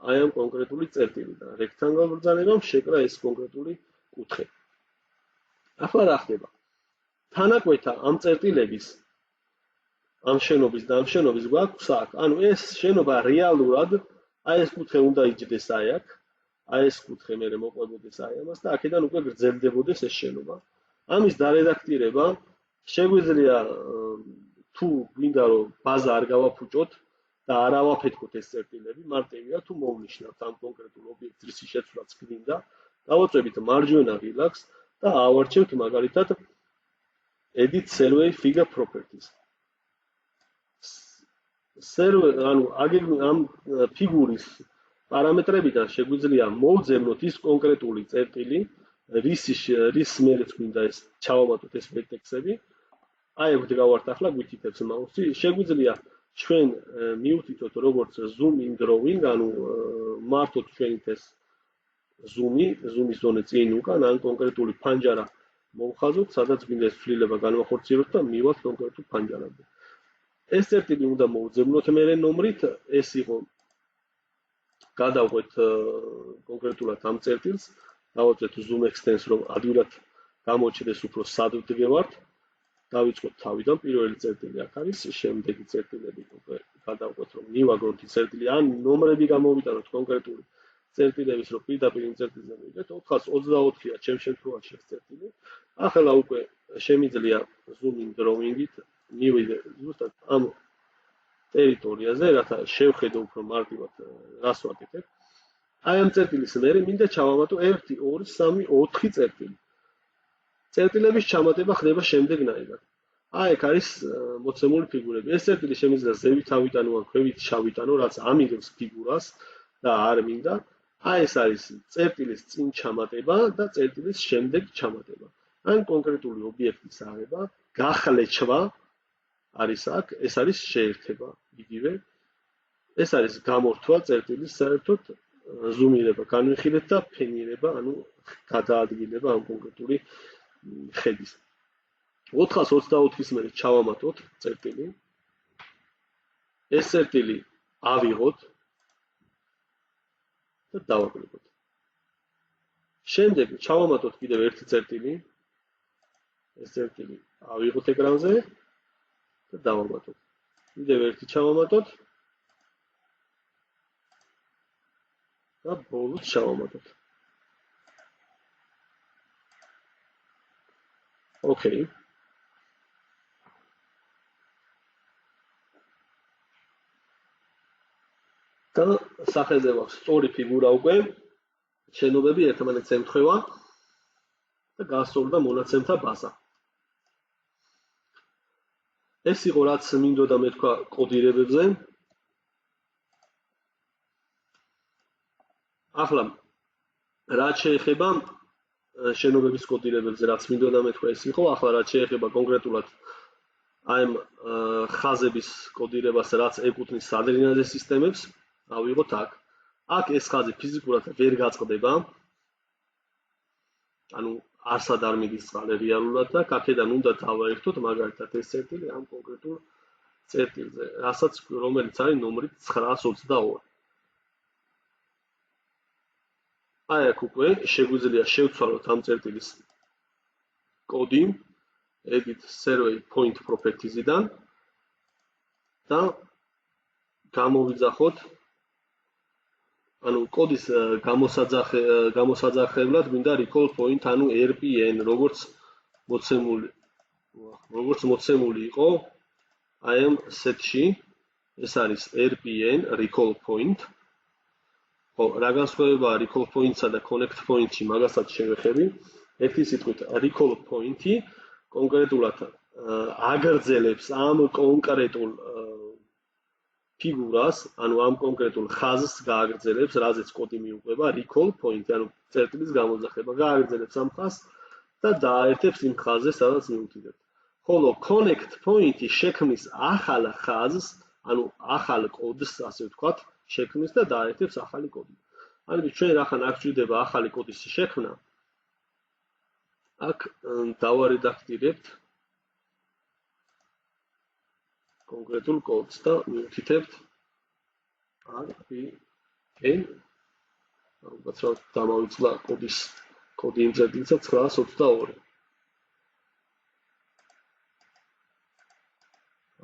აი ამ კონკრეტული წერტილიდან rectangle ბრძანებამ შეკრა ეს კონკრეტული კუთხე. ახლა რა ხდება? თანაკვეთა ამ წერტილების ამ შენობის და ამ შენობის გვაქვს აქ. ანუ ეს შენობა რეალურად აი ეს კუთხე უნდა იჯდეს აი აქ. აი ეს კუთხე მე მოყვებოდეს აი ამას და აქედან უკვე გრძელდებოდეს ეს შენობა. ამის დარედაქტირება შეგვიძლია თუ გვინდა რომ ბაზა არ გავაფუჭოთ და არ ავაფეთქოთ ეს წერტილები, მარტივია თუ მოვნიშნავთ ამ კონკრეტულ ობიექტს რისი შეცვლაც გვინდა, დავაწვევით მარჯვენა ღილაკს და ავარჩევთ მაგალითად edit survey figure properties. ანუ ამ ფიგურის პარამეტრებიდან შეგვიძლია მოვძებნოთ ის კონკრეტული წერტილი, რის მერეც გვინდა ეს ჩავამატოთ ეს ვერტექსები. აი აქ გავართ ახლა გვითითებს მაუსი. შეგვიძლია ჩვენ მივთითოთ როგორც zoom in drawing, ანუ მართოთ ჩვენით ეს zoom-ის ზონე წინ უკან, ან კონკრეტული ფანჯარა მოვხაზოთ, სადაც გვინდა ეს ცვლილება განვახორციელოთ და მივალთ კონკრეტულ ფანჯარამდე. ეს წერტილი უნდა მოვძებნოთ მერე ნომრით, ეს იყო გადავყვეთ კონკრეტულად ამ წერტილს, დავაწვეთ zoom extends რომ ადვილად გამოჩნდეს უფრო სად ვდგევართ. დავიწყოთ თავიდან, პირველი წერტილი აქ არის, შემდეგი წერტილები უკვე გადავყვეთ რომ მივაგროთ ის წერტილი, ან ნომრები გამოვიტანოთ კონკრეტული წერტილების რომ პირდაპირ იმ წერტილზე მივიდეთ. 424-ია ჩემ შემთხვევაში ეს წერტილი. ახლა უკვე შემიძლია zoom in drawing-ით მივიდე ზუსტად ამ ტერიტორიაზე, რათა შევხედო უფრო მარტივად რას ვაკეთებ. აი ამ წერტილის მერე მინდა ჩავამატო 1, 2, 3, 4 წერტილი. წერტილების ჩამატება ხდება შემდეგნაირად. აი ეგ არის მოცემული ფიგურები. ეს წერტილი შემიძლია ზევით ავიტანო ან ქვევით ჩავიტანო, რაც ამიღებს ფიგურას და არ მინდა. აი ეს არის წერტილის წინ ჩამატება და წერტილის შემდეგ ჩამატება. ან კონკრეტული ობიექტის აღება, გახლეჩვა არის აქ, ეს არის შეერთება იგივე. ეს არის გამორთვა წერტილის საერთოდ ზუმირება, განვიხილეთ და ფენირება, ანუ გადაადგილება ამ კონკრეტული ხედის. 424-ის მერე ჩავამატოთ წერტილი. ეს წერტილი ავიღოთ და დავაკლებოთ. შემდეგ ჩავამატოთ კიდევ ერთი წერტილი. ეს წერტილი ავიღოთ ეკრანზე და დავამატოთ. კიდევ ერთი ჩავამატოთ და ბოლოს ჩავამატოთ. Okay. და სახელზე გვაქვს სწორი ფიგურა უკვე. შენობები ერთმანეთს ემთხვევა და გასწორდა მონაცემთა ბაზა. ეს იყო რაც მინდოდა მეთქვა კოდირებებზე. ახლა რაც შეეხება შენობების კოდირებებზე, რაც მინდოდა მეთქვა ეს იყო, ახლა რაც შეეხება კონკრეტულად აი ამ ხაზების კოდირებას, რაც ეკუთვნის ადრინალინზე სისტემებს, ავიღოთ აქ. აქ ეს ხაზი ფიზიკურად ვერ გაწყდება. ანუ არსად არ მიდის წყალი რეალურად და აქედან უნდა დავაერთოთ მაგალითად ეს წერტილი ამ კონკრეტულ წერტილზე, რომელიც არის ნომრით 922. აი აქ უკვე შეგვიძლია შევცვალოთ ამ წერტილის კოდი edit survey point properties-იდან და გამოვიძახოთ ანუ კოდის გამოსაძახებლად მინდა recall point, ანუ RPN, როგორც მოცემული იყო აი ამ set-ში, ეს არის RPN recall point. ხო, რა განსხვავებაა recall point-სა და connect point-ში, მაგასაც შევეხები. ერთი სიტყვით recall point-ი კონკრეტულად აგრძელებს ამ კონკრეტულ ფიგურას, ანუ ამ კონკრეტულ ხაზს გააგრძელებს, რაზეც კოდი მიუყვება, recall point, ანუ წერტილის გამოძახება, გააგრძელებს ამ ხაზს და დააერთებს იმ ხაზზე, სადაც მივუთითებთ. ხოლო connect point-ი შექმნის ახალ ხაზს, ანუ ახალ კოდს, ასე ვთქვათ, შექმნის და დააერთებს ახალი კოდი. ანუ ჩვენ რახან აქ გვჭირდება ახალი კოდის შექმნა, აქ დავარედაქტირებთ კონკრეტულ კოდს და მივთითებთ RPN, ალბათ რომ დამავიწყდა კოდი იმ წერტილსა 922.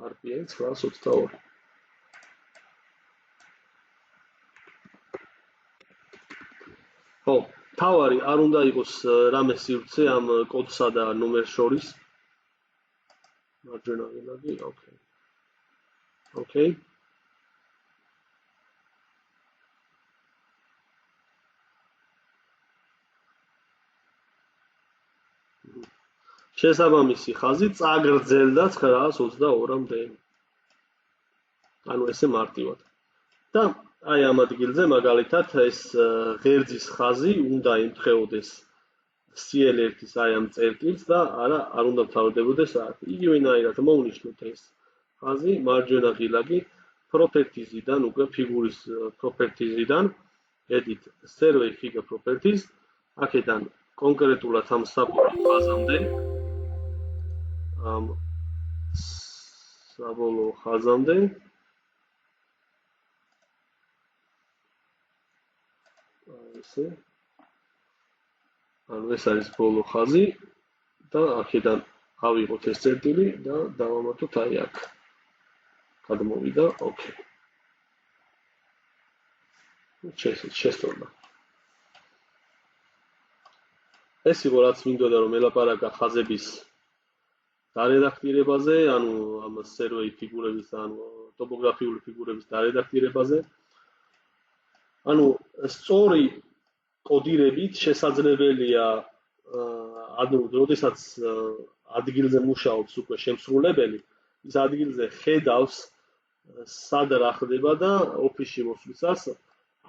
RPM 922. ხო, თავარი არ უნდა იყოს რამე სივრცე ამ კოდსა და ნომერს შორის. მარჯვენა ღილაკი, ოკეი. ოკეი. შესაბამისი ხაზი წაგრძელდა 922-მდე. ანუ ესე მარტივად. და აი ამ ადგილზე მაგალითად ეს ღერძის ხაზი უნდა ემთხვეოდეს CL1-ის აი ამ წერტილს და არ უნდა მთავრდებოდეს აქ. იგივენაირად მოვნიშნოთ ეს ხაზი მარჯვენა ღილაკი properties-იდან უკვე ფიგურის properties-იდან edit survey figure properties აქედან კონკრეტულად ამ საბოლოო ხაზამდე ამ საბოლოო ხაზამდე ესე ანუ ეს არის ბოლო ხაზი და აქედან ავიღოთ ეს წერტილი და დავამატოთ აი აქ. გადმოვიდა, ოკეი. შესწორდა. ეს იყო რაც მინდოდა რომ ელაპარაკა ხაზების დარედაქტირებაზე, ანუ ამ survey ფიგურების, ანუ ტოპოგრაფიული ფიგურების დარედაქტირებაზე. ანუ სწორი კოდირებით შესაძლებელია ანუ როდესაც ადგილზე მუშაობს უკვე შემსრულებელი, ის ადგილზე ხედავს სად რა ხდება და ოფისში მოსვლისას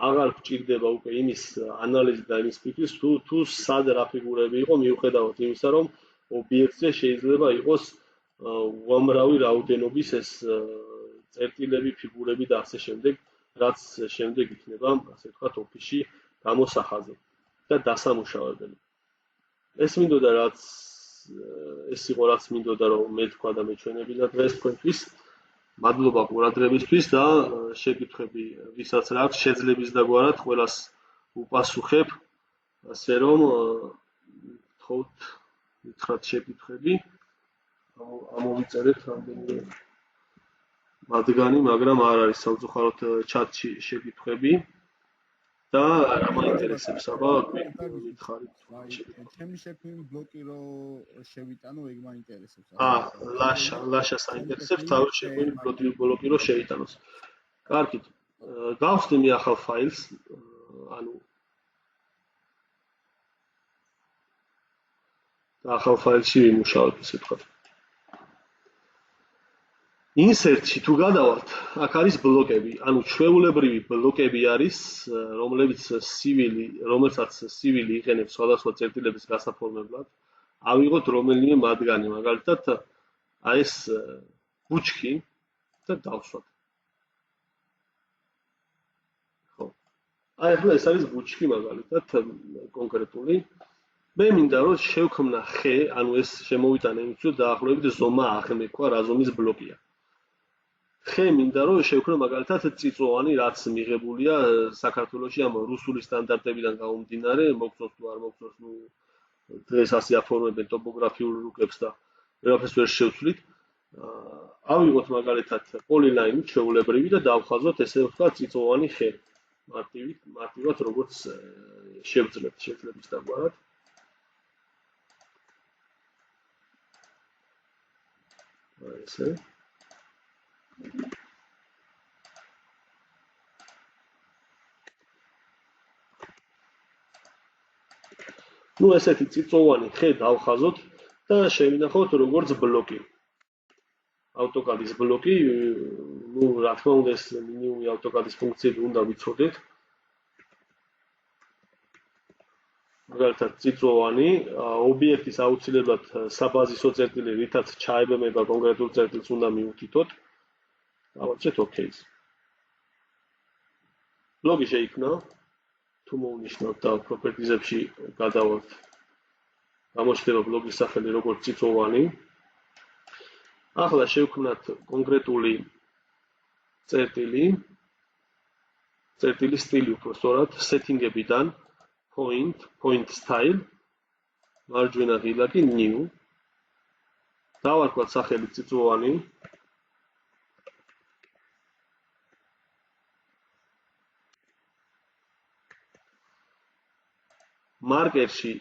აღარ გჭირდება უკვე იმის ანალიზი და იმის ფიქრის თუ სად რა ფიგურები იყო მიუხედავად იმისა რომ ობიექტზე შეიძლება იყოს უამრავი რაოდენობის ეს წერტილები, ფიგურები და ასე შემდეგ, რაც შემდეგ იქნება, ასე ვთქვათ, ოფისში გამოსახაზი და დასამუშავებელი. ეს მინდოდა რაც ეს იყო რაც მინდოდა რომ მე თქვა და მეჩვენებინა დღეს თქვენთვის. მადლობა ყურადღებისთვის და შეკითხვები ვისაც რა აქვს შეძლების დაგვარად ყველას უპასუხებ, ასე რომ თხოვთ მითხრათ შეკითხვები. ამოვიწერეთ რამდენიმე მათგანი, მაგრამ არ არის სამწუხაროდ ჩატში შეკითხვები. და რა მაინტერესებს აბა გითხარით ჩემი შექმნილი ბლოკი რო შევიტანო ეგ მაინტერესებს ლაშა საინტერესებს თავი შექმნილი ბლოკი რო შევიტანოს კარგით გავხსნი მე ახალ ფაილს ანუ ახალ ფაილში ვიმუშავებ ესე ვთქვათ Insert-ში თუ გადავალთ, აქ არის ბლოკები, ანუ ჩვეულებრივი ბლოკები არის, რომელსაც სივილი იყენებს სხვადასხვა წერტილების გასაფორმებლად. ავიღოთ რომელიმე მათგანი, მაგალითად, აი ეს ბუჩქი და დავსვათ. ხო. აი ახლა ეს არის ბუჩქი მაგალითად კონკრეტული. მე მინდა რომ შევქმნა ხე, ანუ ეს შემოვიტანე იმის რომ დაახლოებით ზომა აღმექვა რა ზომის ბლოკია. ხე მინდა რომ შევქმნა მაგალითად წიწვოვანი რაც მიღებულია საქართველოში ამ რუსული სტანდარტებიდან გამომდინარე მოგწონს თუ არ მოგწონს ნუ დღეს ასე აფორმებენ ტოპოგრაფიულ რუკებს და ვერაფერს ვერ შევცვლით ავიღოთ მაგალითად პოლილაინით ჩვეულებრივი და დავხაზოთ ესე ვთქვათ წიწვოვანი ხე მარტივად როგორც შევძლებთ შეძლების დაგვარად ესე ნუ ესეთი წიწვოვანი ხე დავხაზოთ და შევინახოთ როგორც ბლოკი. AutoCAD-ის ბლოკი, ნუ რა თქმა უნდა ეს მინიმუმი AutoCAD-ის ფუნქციები უნდა ვიცოდეთ. მაგალითად წიწვოვანი ობიექტის აუცილებლად საბაზისო წერტილი, რითაც ჩაებემება კონკრეტულ წერტილს უნდა მიუთითოთ. დავაჭრეთ OK-ს. ბლოკი შეიქმნა. თუ მოვნიშნოთ და properties-ებში გადავალთ. გამოჩნდება ბლოკის სახელი როგორც წიწვოვანი. ახლა შევქმნათ კონკრეტული წერტილის სტილი უფრო სწორად setting-ებიდან point style მარჯვენა ღილაკი new დავარქვათ სახელი წიწვოვანი მარკერში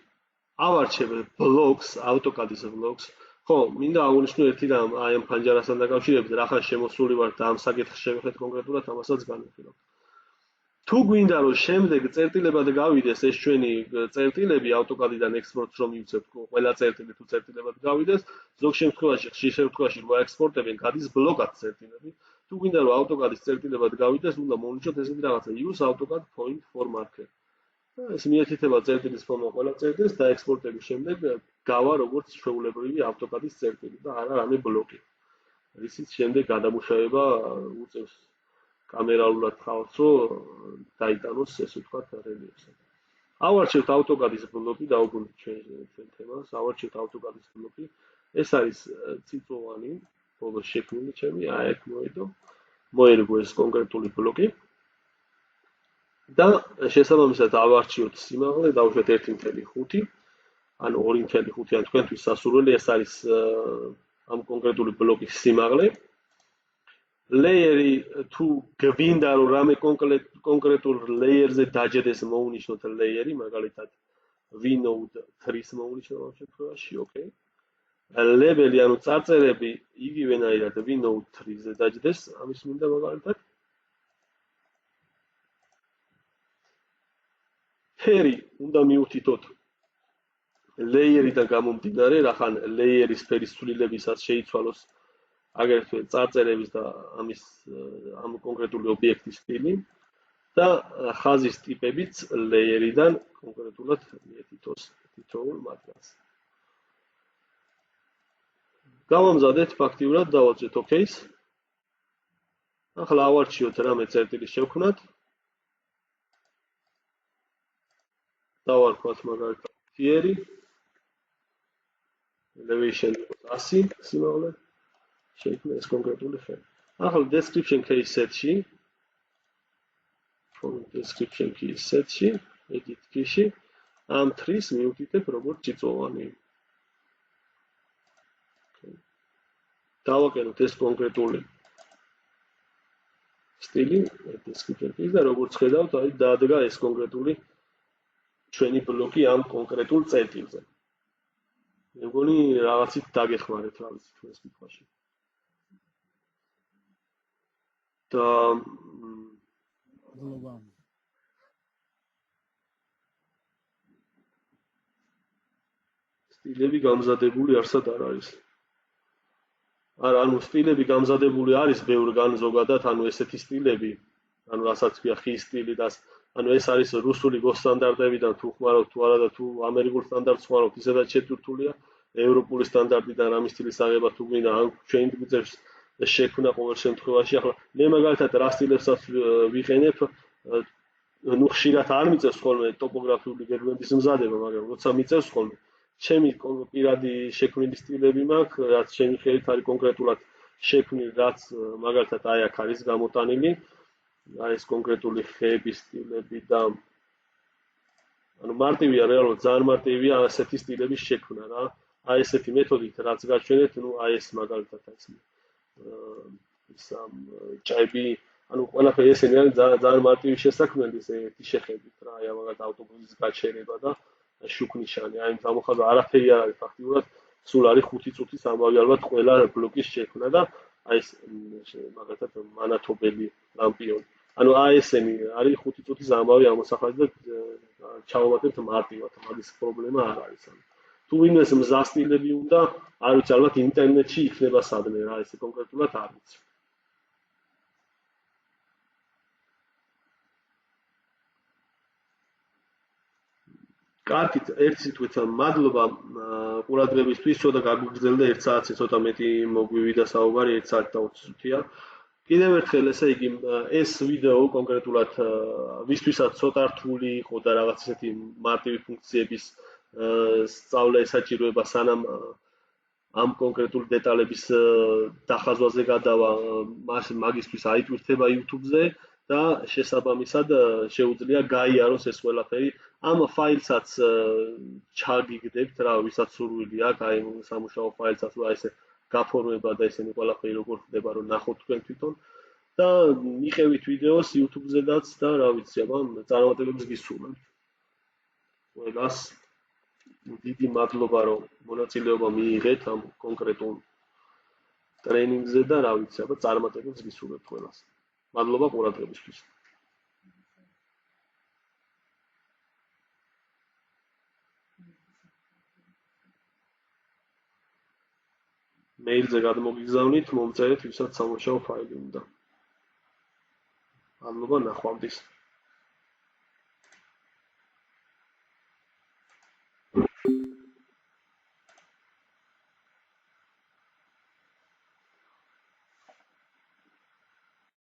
ავარჩევ ბლოკს, AutoCAD-ის ბლოკს. ხო, მინდა აღვნიშნო ერთი რამ, აი ამ ფანჯარასთან დაკავშირებით, რა ხარ შემოსული ვარ და ამ საკითხს შევეხეთ კონკრეტულად, ამასაც განვიხილავ. თუ გვინდა რომ შემდეგ წერტილებად გავიდეს ეს ჩვენი წერტილები AutoCAD-დან ექსპორტს რომ მივცემთ, ყველა წერტილი თუ წერტილებად გავიდეს, ზოგ შემთხვევაში, ხშირ შემთხვევაში რო ექსპორტებენ, გადის ბლოკად წერტილები. თუ გვინდა რომ AutoCAD-ის წერტილებად გავიდეს, უნდა მოვნიშნოთ ესეთი რაღაცა use AutoCAD point for marker. ეს მიეთითება წერტილის ფორმა ყველა წერტილს და ექსპორტების შემდეგ გავა როგორც ჩვეულებრივი AutoCAD-ის წერტილი და არა რამე ბლოკი. რისიც შემდეგ გადამუშავება უწევს კამერალურად ხავს, რომ დაიტანოს ესე ვთქვათ რელიეფზე. ავარჩევთ AutoCAD-ის ბლოკი, დავუბრუნდით ჩვენ თემას, ავარჩევთ AutoCAD-ის ბლოკი. ეს არის წიწვოვანი, ბოლოს შექმნილი ჩემი, აი აქ მოერგო ეს კონკრეტული ბლოკი. და შესაბამისად ავარჩიოთ სიმაღლე, დავუშვათ 1.5, ან 2.5, ან თქვენთვის სასურველი, ეს არის ამ კონკრეტული ბლოკის სიმაღლე. Layeri თუ გვინდა რომ რამე კონკრეტულ layerზე დაჯდეს მოვუნიშნოთ layeri, მაგალითად vNode 3-ს მოვუნიშნოთ ამ შემთხვევაში, ოკეი. Label-ი, ანუ წარწერები იგივენაირად vNode 3-ზე დაჯდეს, ამის მინდა მაგალითად. ფერი უნდა მივუთითოთ layer-იდან გამომდინარე, რახან layer-ის ფერის ცვლილებისას შეიცვალოს აგრეთვე წარწერების და ამ კონკრეტული ობიექტის სტილი და ხაზის ტიპებიც layer-იდან კონკრეტულად მიეთითოს თითოეულ მათგანს. გავამზადეთ ფაქტიურად, დავაწყეთ OK-ს. ახლა ავარჩიოთ რამე წერტილის შევქმნათ. დავარქვათ მაგალითად tier-ი, elevation 100 სიმაღლე. შეიქმნა ეს კონკრეტული ფერი. ახლა description case set-ში, description case set-ში, edit key-ში ამ 3-ს მივუთითებ როგორც წიწვოვანი. დავაკენოთ ეს კონკრეტული სტილი description case და როგორც ხედავთ, აი დადგა ეს კონკრეტული ჩვენი ბლოკი ამ კონკრეტულ წერტილზე. მე მგონი რაღაცით დაგეხმარეთ რა ვიცი თუ ეს კითხვაში. და სტილები გამზადებული არსად არ არის. არა, ანუ სტილები გამზადებული არის ბევრგან ზოგადად, ანუ ესეთი სტილები, ანუ რასაც ქვია ხის სტილი და ანუ ეს არის რუსული გოსტანდარტებიდან თუ ხმარობთ თუ არა და თუ ამერიკულ სტანდარტს ხმარობთ, ისედაც შეწურთულია ევროპული სტანდარტიდან რამის სტილის აღება თუ გვინდა, ან ჩვენ გვიწევს შექმნა ყოველ შემთხვევაში. ახლა მე მაგალითად რა სტილებსაც ვიყენებ, ნუ ხშირად არ მიწევს ხოლმე ტოპოგრაფიული გეგმების მზადება, მაგრამ როცა მიწევს ხოლმე, ჩემი პირადი შექმნილი სტილები მაქვს, რაც ჩემი ხელით არის კონკრეტულად შექმნილი, რაც მაგალითად აი აქ არის გამოტანილი. აი ეს კონკრეტული ხეების სტილები და ანუ მარტივია რეალურად, ძალიან მარტივია ასეთი სტილების შექმნა რა. აი ესეთი მეთოდით რაც გაჩვენეთ, ნუ აი ეს მაგალითად აი ეს ჭაები, ანუ ყველაფერი ესენი არის ძალიან მარტივი შესაქმნელი, ესეთი შეხედვით რა, აი მაგალითად ავტობუსის გაჩერება და შუქნიშანი, აი გამოხატვა არაფერი არ არის ფაქტიურად, სულ არის 5 წუთის ამბავი ალბათ ყველა ბლოკის შექმნა და აი ეს მაგალითად მანათობელი ლამპიონი. ანუ აი ესენი არის 5 წუთის ამბავი ამოსახած და ჩავამატებთ მარტივად, მაგის პრობლემა არ არის. თუ ვინმეს მზა სტილები უნდა, არ ვიცი, ალბათ ინტერნეტში იქნება სადმე რა, ესე კონკრეტულად არ ვიცი. კარგით, ერთ სიტყვით მადლობა ყურადღებისთვის, ცოტა გაგვიგრძელდა 1 საათზე ცოტა მეტი მოგვივიდა საუბარი, 1 საათი და 20 წუთია. კიდევ ერთხელ ესე იგი ეს ვიდეო კონკრეტულად ვისთვისაც ცოტა რთული იყო და რაღაც ესეთი მარტივი ფუნქციების სწავლა ესაჭიროება სანამ ამ კონკრეტული დეტალების დახაზვაზე გადავა, მაგისთვის აიტვირთება YouTube-ზე და შესაბამისად შეუძლია გაიაროს ეს ყველაფერი. ამ ფაილსაც ჩაგიგდებთ რა, ვისაც სურვილი აქვს, აი სამუშაო ფაილსაც რა ესე გაფორმება და ესენი ყველაფერი როგორ ხდება, რომ ნახოთ თქვენ თვითონ და მიყევით ვიდეოს YouTube-ზედაც და რა ვიცი, აბა წარმატებებს გისურვებთ. ყველას დიდი მადლობა რომ მონაწილეობა მიიღეთ ამ კონკრეტულ ტრენინგზე და რა ვიცი, აბა წარმატებებს გისურვებთ ყველას. მადლობა ყურადღებისთვის. მეილზე გადმოგიგზავნით, მომწერეთ, ვისაც სამუშაო ფაილი უნდა. მადლობა, ნახვამდის.